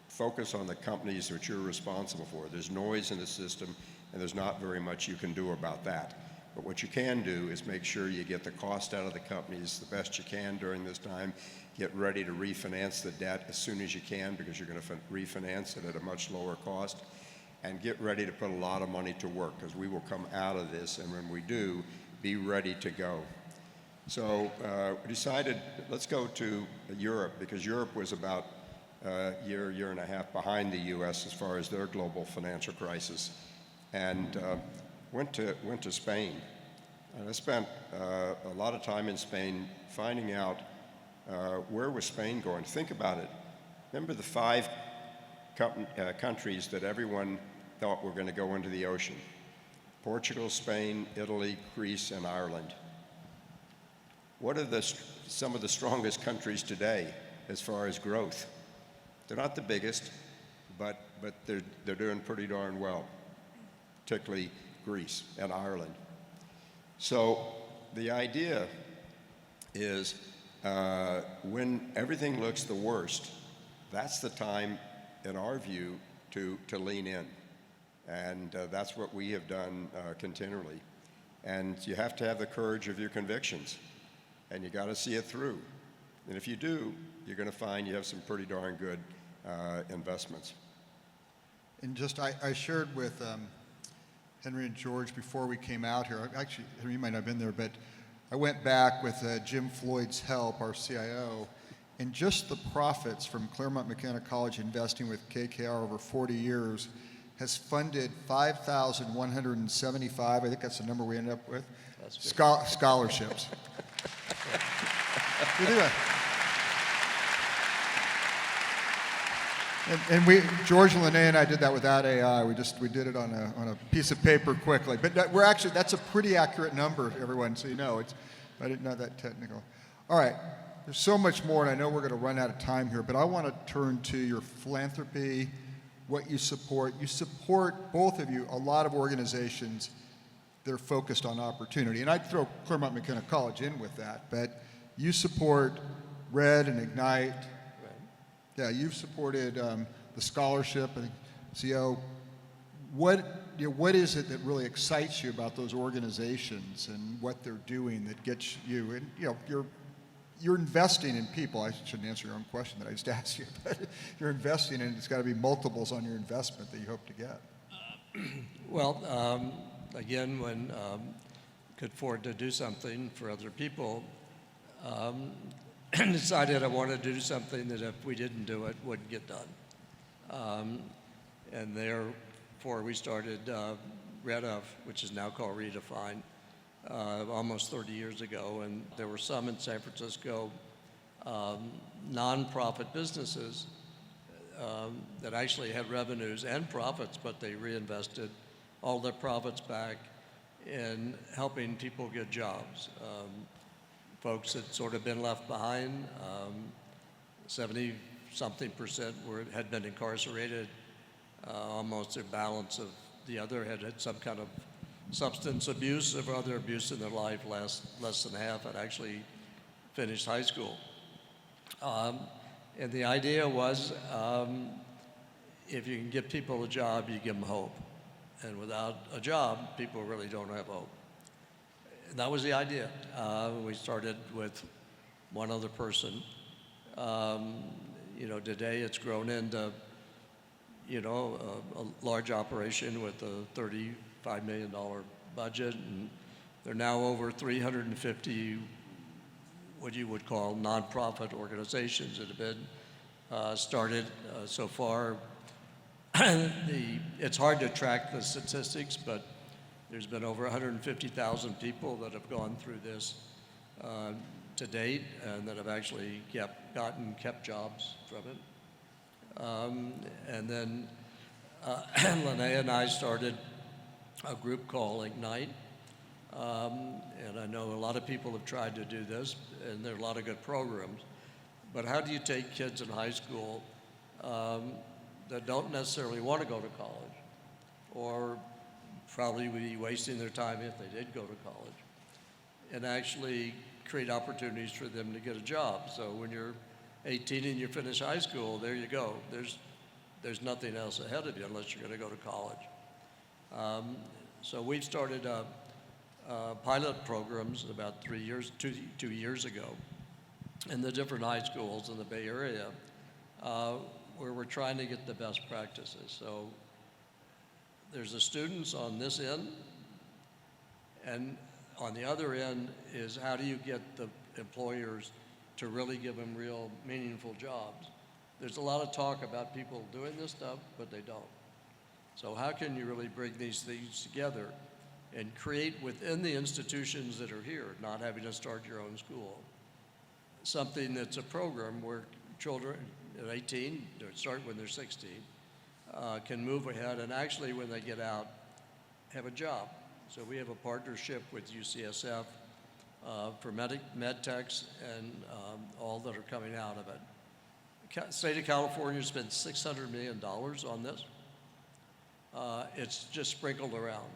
focus on the companies that you're responsible for. There's noise in the system, and there's not very much you can do about that. But what you can do is make sure you get the cost out of the companies the best you can during this time. Get ready to refinance the debt as soon as you can, because you're going to refinance it at a much lower cost. And get ready to put a lot of money to work, because we will come out of this, and when we do, be ready to go. So we decided, let's go to Europe, because Europe was about a year and a half behind the U.S. as far as their global financial crisis, and went to Spain. And I spent a lot of time in Spain finding out where was Spain going. Think about it. Remember the 5 countries that everyone thought were going to go into the ocean: Portugal, Spain, Italy, Greece, and Ireland. What are some of the strongest countries today as far as growth? They're not the biggest, but they're doing pretty darn well, particularly Greece and Ireland. So the idea is when everything looks the worst, that's the time, in our view, to lean in. And that's what we have done continually. And you have to have the courage of your convictions, and you got to see it through. And if you do, you're going to find you have some pretty darn good investments. And I shared with Henry and George before we came out here. Actually, Henry, you might not have been there, but I went back with Jim Floyd's help, our CIO, and just the profits from Claremont McKenna College investing with KKR over 40 years has funded 5,175, I think that's the number we ended up with, scholarships. And George Lene and I did that without AI. We did it on a piece of paper quickly. But that's a pretty accurate number, everyone, so you know. I didn't know that technical. All right, there's so much more, and I know we're going to run out of time here, but I want to turn to your philanthropy, what you support. You support, both of you, a lot of organizations that are focused on opportunity. And I'd throw Claremont McKenna College in with that, but you support RED and Ignite. Yeah, you've supported the scholarship and CO. What is it that really excites you about those organizations and what they're doing that gets you? And you're investing in people. I shouldn't answer your own question that I just asked you, but you're investing, and it's got to be multiples on your investment that you hope to get. Well, again, when could afford to do something for other people. Decided I wanted to do something that if we didn't do it, wouldn't get done. And therefore we started REDF, which is now called Redefine. almost 30 years ago, and there were some in San Francisco nonprofit businesses that actually had revenues and profits, but they reinvested all their profits back in helping people get jobs. Folks that sort of been left behind, 70-something% had been incarcerated, almost a balance of the other had some kind of substance abuse or other abuse in their life. Less than half had actually finished high school. And the idea was, if you can give people a job, you give them hope. And without a job, people really don't have hope. And that was the idea. We started with one other person. Today it's grown into, a large operation with a $35 million budget, and there are now over 350 what you would call nonprofit organizations that have been started so far. It's hard to track the statistics, but there's been over 150,000 people that have gone through this to date, and that have actually kept jobs from it. And then Linnea and I started a group called Ignite. And I know a lot of people have tried to do this, and there are a lot of good programs. But how do you take kids in high school that don't necessarily want to go to college, or probably would be wasting their time if they did go to college, and actually create opportunities for them to get a job? So when you're 18 and you finish high school, there you go. There's nothing else ahead of you unless you're going to go to college. So we've started pilot programs about 2 years ago in the different high schools in the Bay Area, where we're trying to get the best practices. So there's the students on this end, and on the other end is how do you get the employers to really give them real meaningful jobs? There's a lot of talk about people doing this stuff, but they don't. So how can you really bring these things together and create within the institutions that are here, not having to start your own school, something that's a program where children at 18, or start when they're 16, can move ahead and actually when they get out, have a job. So we have a partnership with UCSF for med techs and all that are coming out of it. State of California spent $600 million on this. It's just sprinkled around,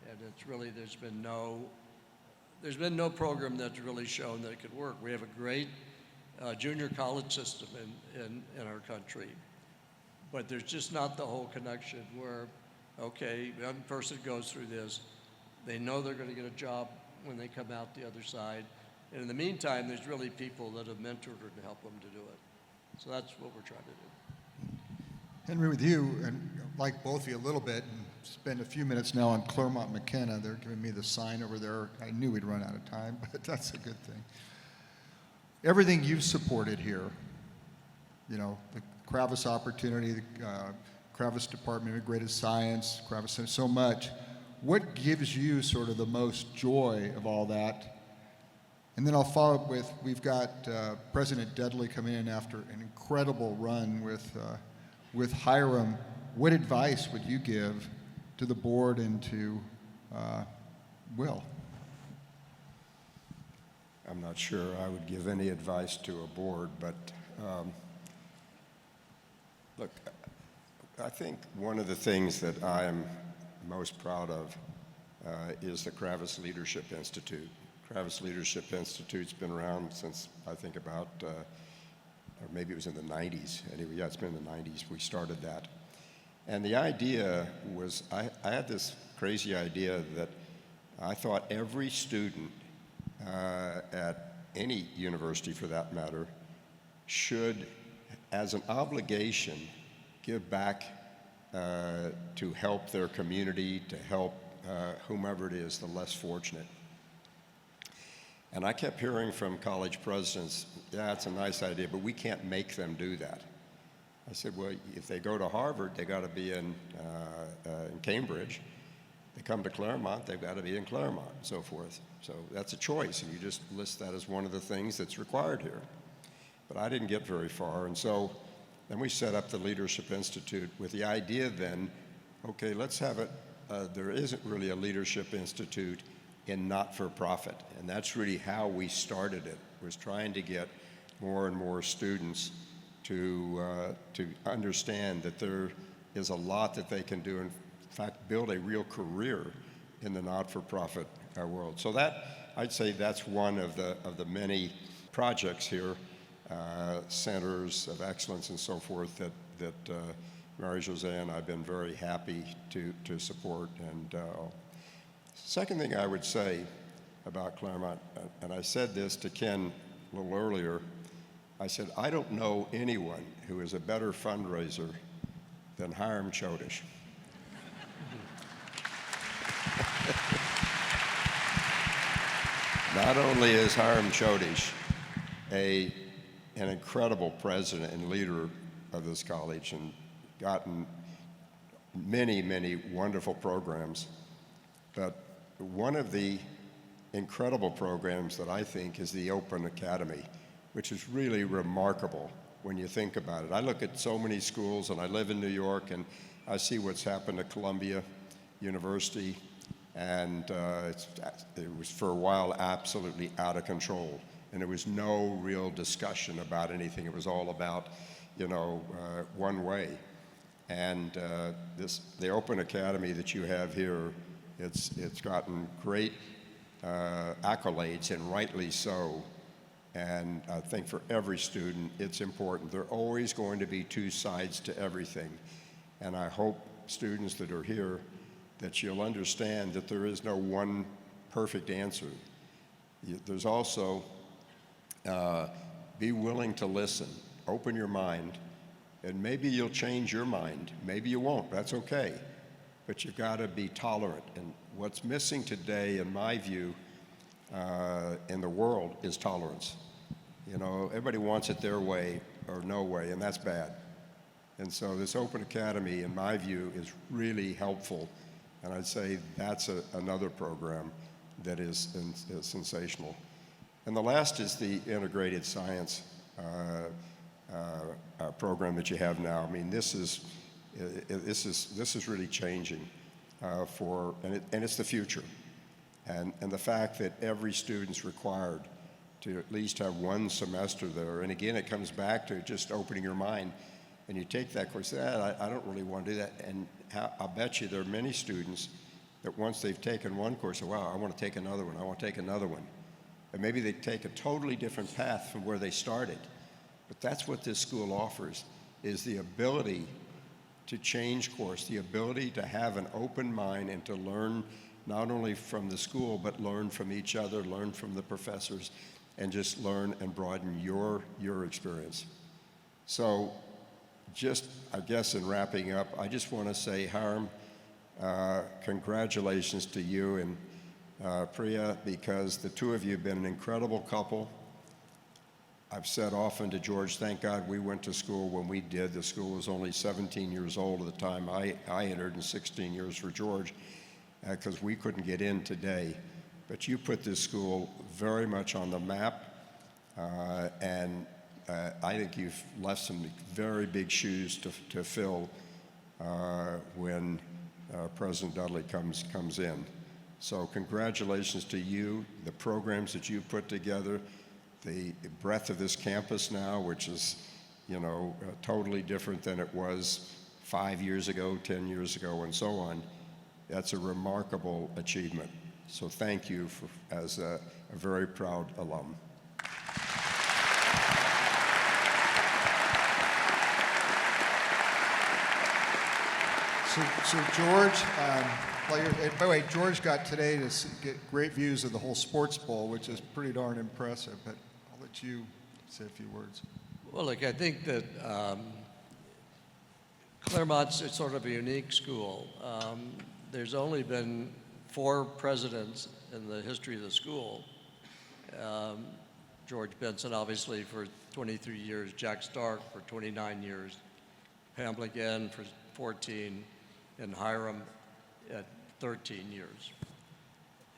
and it's really there's been no program that's really shown that it could work. We have a great junior college system in our country, but there's just not the whole connection where, okay, one person goes through this, they know they're going to get a job when they come out the other side, and in the meantime, there's really people that have mentored and helped them to do it. So that's what we're trying to do. Henry, with you, and like both of you a little bit, and spend a few minutes now on Claremont, McKenna. They're giving me the sign over there. I knew we'd run out of time, but that's a good thing. Everything you've supported here, the Kravis opportunity, the Kravis Department of Integrated Science, Kravis, so much. What gives you sort of the most joy of all that? And then I'll follow up with, we've got President Dudley coming in after an incredible run with Hiram. What advice would you give to the board and to Will? I'm not sure I would give any advice to a board, but look, I think one of the things that I am most proud of is the Kravis Leadership Institute. Kravis Leadership Institute's been around since I think about, or maybe it was in the 90s. Anyway, yeah, it's been in the 90s. We started that. And the idea was, I had this crazy idea that I thought every student at any university for that matter should, as an obligation, give back to help their community, to help whomever it is, the less fortunate. And I kept hearing from college presidents, yeah, it's a nice idea, but we can't make them do that. I said, well, if they go to Harvard, they got to be in Cambridge. they come to Claremont, they've got to be in Claremont, and so forth. So that's a choice, and you just list that as one of the things that's required here. But I didn't get very far, and so then we set up the Leadership Institute with the idea then, okay, let's have it, there isn't really a Leadership Institute in not-for-profit, and that's really how we started it, was trying to get more and more students to understand that there is a lot that they can do, in fact, build a real career in the not-for-profit world. So that, I'd say that's one of the many projects here, centers of excellence and so forth that Mary Jose and I've been very happy to support. And second thing I would say about Claremont, and I said this to Ken a little earlier, I said, I don't know anyone who is a better fundraiser than Hiram Chodish. Not only is Hiram Chodish an incredible president and leader of this college and gotten many, many wonderful programs, but one of the incredible programs that I think is the Open Academy, which is really remarkable when you think about it. I look at so many schools, and I live in New York, and I see what's happened to Columbia University, and it was for a while absolutely out of control, and there was no real discussion about anything. It was all about, one way. And the Open Academy that you have here, it's gotten great accolades, and rightly so. And I think for every student, it's important. There are always going to be two sides to everything. And I hope students that are here, that you'll understand that there is no one perfect answer. There's also, be willing to listen, open your mind, and maybe you'll change your mind. Maybe you won't, that's okay. But you've got to be tolerant. And what's missing today, in my view, in the world is tolerance. Everybody wants it their way or no way, and that's bad. And so this Open Academy, in my view, is really helpful. And I'd say that's another program that is sensational. And the last is the integrated science program that you have now. I mean, this is really changing and it's the future. And the fact that every student's required to at least have one semester there. And again, it comes back to just opening your mind. And you take that course, I don't really want to do that. And I'll bet you there are many students that once they've taken one course, say, wow, I want to take another one, I want to take another one. And maybe they take a totally different path from where they started. But that's what this school offers, is the ability to change course, the ability to have an open mind and to learn not only from the school, but learn from each other, learn from the professors, and just learn and broaden your experience. So just, I guess in wrapping up, I just want to say, Hiram, congratulations to you and Priya, because the two of you have been an incredible couple. I've said often to George, thank God we went to school when we did. The school was only 17 years old at the time I entered, and 16 years for George, because we couldn't get in today. But you put this school very much on the map, and I think you've left some very big shoes to fill when President Dudley comes in. So congratulations to you, the programs that you put together, the breadth of this campus now, which is, totally different than it was 5 years ago, 10 years ago, and so on. That's a remarkable achievement. So thank you as a very proud alum. So George, by the way, George got today to get great views of the whole sports bowl, which is pretty darn impressive, but I'll let you say a few words. Well, look, I think that Claremont's sort of a unique school. There's only been 4 presidents in the history of the school. George Benson, obviously, for 23 years, Jack Stark for 29 years, Pam Again for 14, and Hiram at 13 years.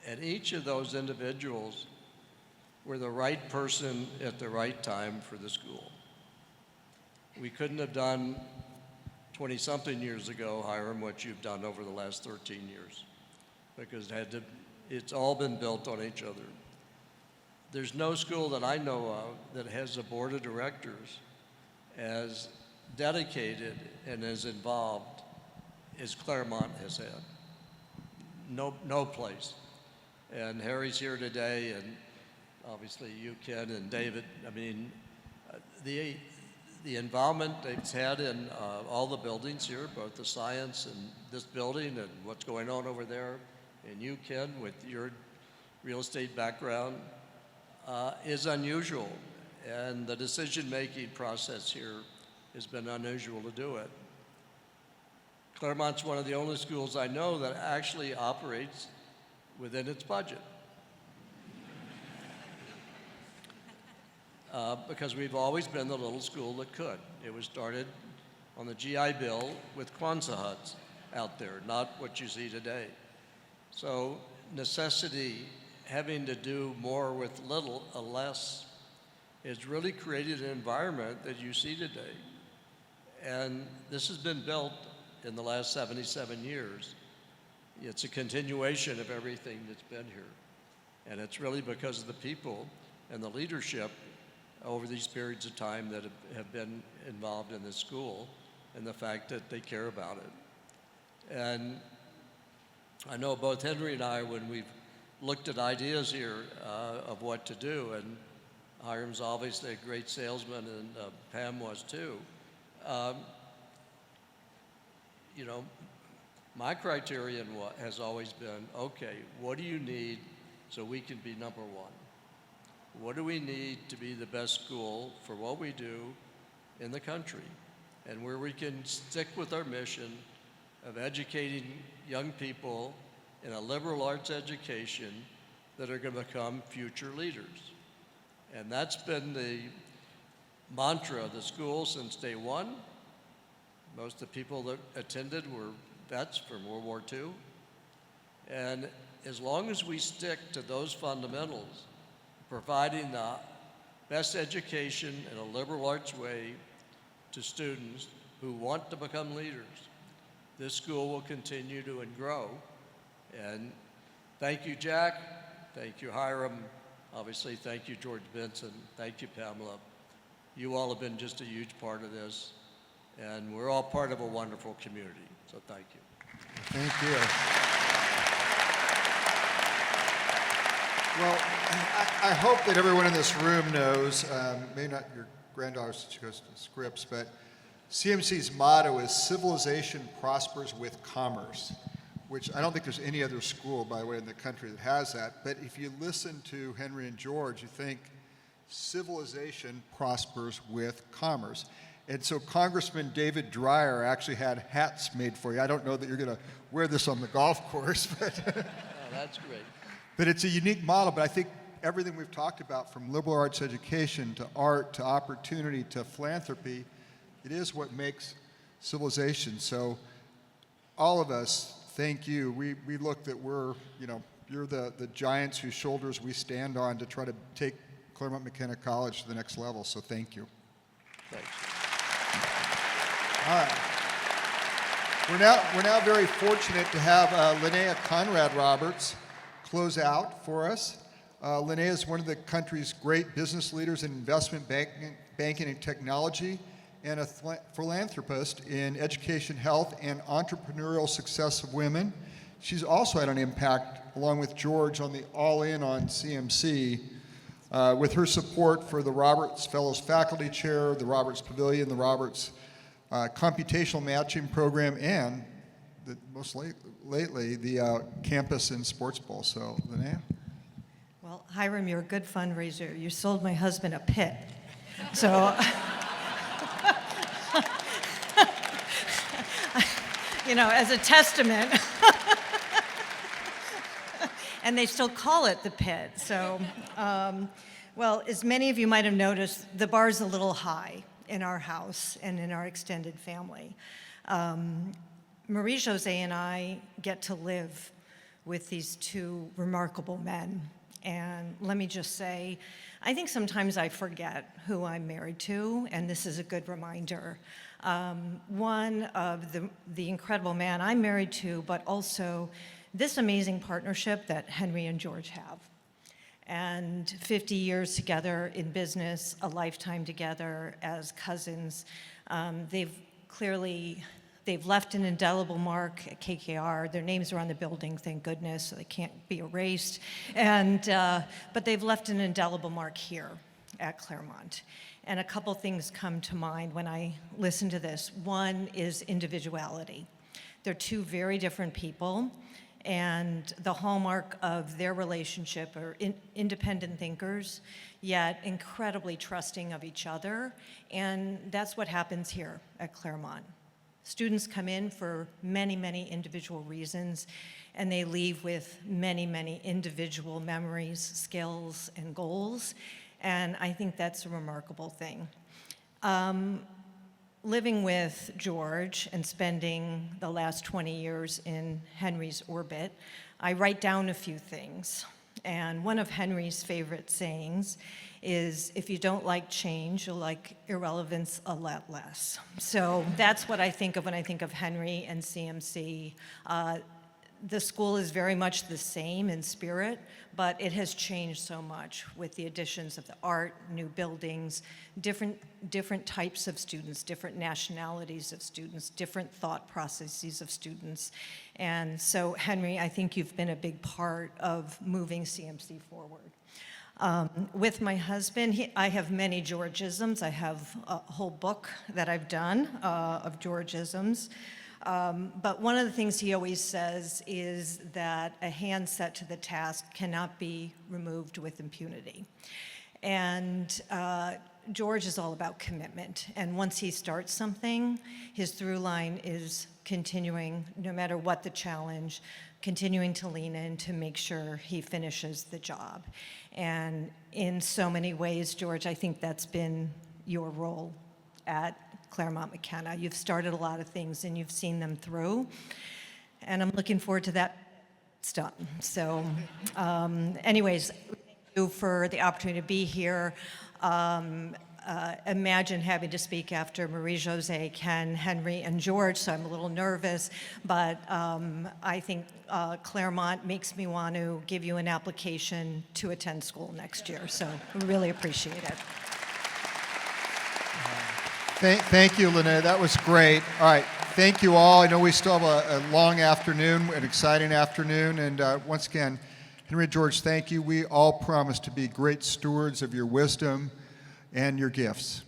And each of those individuals were the right person at the right time for the school. We couldn't have done 20-something years ago, Hiram, what you've done over the last 13 years, because it's all been built on each other. There's no school that I know of that has a board of directors as dedicated and as involved as Claremont has had. No place. And Harry's here today, and obviously you, Ken, and David. I mean, the involvement they've had in all the buildings here, both the science and this building and what's going on over there, and you, Ken, with your real estate background, is unusual. And the decision-making process here has been unusual to do it. Claremont's one of the only schools I know that actually operates within its budget. Because we've always been the little school that could. It was started on the GI Bill with Kwanzaa huts out there, not what you see today. So necessity, having to do more with little, less, has really created an environment that you see today. And this has been built in the last 77 years. It's a continuation of everything that's been here. And it's really because of the people and the leadership over these periods of time that have been involved in this school, and the fact that they care about it. And I know both Henry and I, when we've looked at ideas here of what to do, and Hiram's obviously a great salesman, and Pam was too. You know, my criterion has always been, okay, what do you need so we can be number one? What do we need to be the best school for what we do in the country, and where we can stick with our mission of educating young people in a liberal arts education that are going to become future leaders. And that's been the mantra of the school since day one. Most of the people that attended were vets from World War II. And as long as we stick to those fundamentals, providing the best education in a liberal arts way to students who want to become leaders, this school will continue to grow. And thank you, Jack. Thank you, Hiram. Obviously, thank you, George Benson. Thank you, Pamela. You all have been just a huge part of this, and we're all part of a wonderful community. So thank you. Thank you. Well, I hope that everyone in this room knows, maybe not your granddaughter since she goes to Scripps, but CMC's motto is civilization prospers with commerce, which I don't think there's any other school, by the way, in the country that has that. But if you listen to Henry and George, you think civilization prospers with commerce. And so Congressman David Dreyer actually had hats made for you. I don't know that you're going to wear this on the golf course, but Oh, that's great. But it's a unique model. But I think everything we've talked about, from liberal arts education to art to opportunity to philanthropy, it is what makes civilization. So all of us, thank you. We look that we're, you know, you're the giants whose shoulders we stand on to try to take Claremont McKenna College to the next level. So thank you. Thanks. All right. We're now very fortunate to have Linnea Conrad Roberts close out for us. Linnea is one of the country's great business leaders in investment banking and technology, and a philanthropist in education, health, and entrepreneurial success of women. She's also had an impact, along with George, on the All In on CMC, with her support for the Roberts Fellows Faculty Chair, the Roberts Pavilion, the Roberts Computational Matching Program, and most lately, the Campus and Sports Bowl. So, Linnea? Well, Hiram, you're a good fundraiser. You sold my husband a pit. So, you know, as a testament. And they still call it the pit. So, well, as many of you might have noticed, the bar's a little high in our house and in our extended family. Marie-José and I get to live with these two remarkable men. And let me just say, I think sometimes I forget who I'm married to, and this is a good reminder. One of the incredible man I'm married to, but also this amazing partnership that Henry and George have. And 50 years together in business, a lifetime together as cousins. They've left an indelible mark at KKR. Their names are on the building, thank goodness, so they can't be erased. But they've left an indelible mark here at Claremont. And a couple things come to mind when I listen to this. One is individuality. They're two very different people, and the hallmark of their relationship are independent thinkers, yet incredibly trusting of each other. And that's what happens here at Claremont. Students come in for many, many individual reasons, and they leave with many, many individual memories, skills, and goals. And I think that's a remarkable thing. Living with George and spending the last 20 years in Henry's orbit, I write down a few things. And one of Henry's favorite sayings is, if you don't like change, you'll like irrelevance a lot less. So that's what I think of when I think of Henry and CMC. The school is very much the same in spirit, but it has changed so much with the additions of the art, new buildings, different types of students, different nationalities of students, different thought processes of students. And so, Henry, I think you've been a big part of moving CMC forward. With my husband, I have many Georgisms. I have a whole book that I've done of Georgisms. But one of the things he always says is that a hand set to the task cannot be removed with impunity. And George is all about commitment. And once he starts something, his through line is continuing, no matter what the challenge, continuing to lean in to make sure he finishes the job. And in so many ways, George, I think that's been your role at Claremont McKenna. You've started a lot of things and you've seen them through, and I'm looking forward to that stuff. So anyways, thank you for the opportunity to be here. Imagine having to speak after Marie-José, Ken, Henry, and George, so I'm a little nervous, but I think Claremont makes me want to give you an application to attend school next year, so I really appreciate it. Thank you, Lynette. That was great. All right. Thank you all. I know we still have a long afternoon, an exciting afternoon. And once again, Henry and George, thank you. We all promise to be great stewards of your wisdom and your gifts.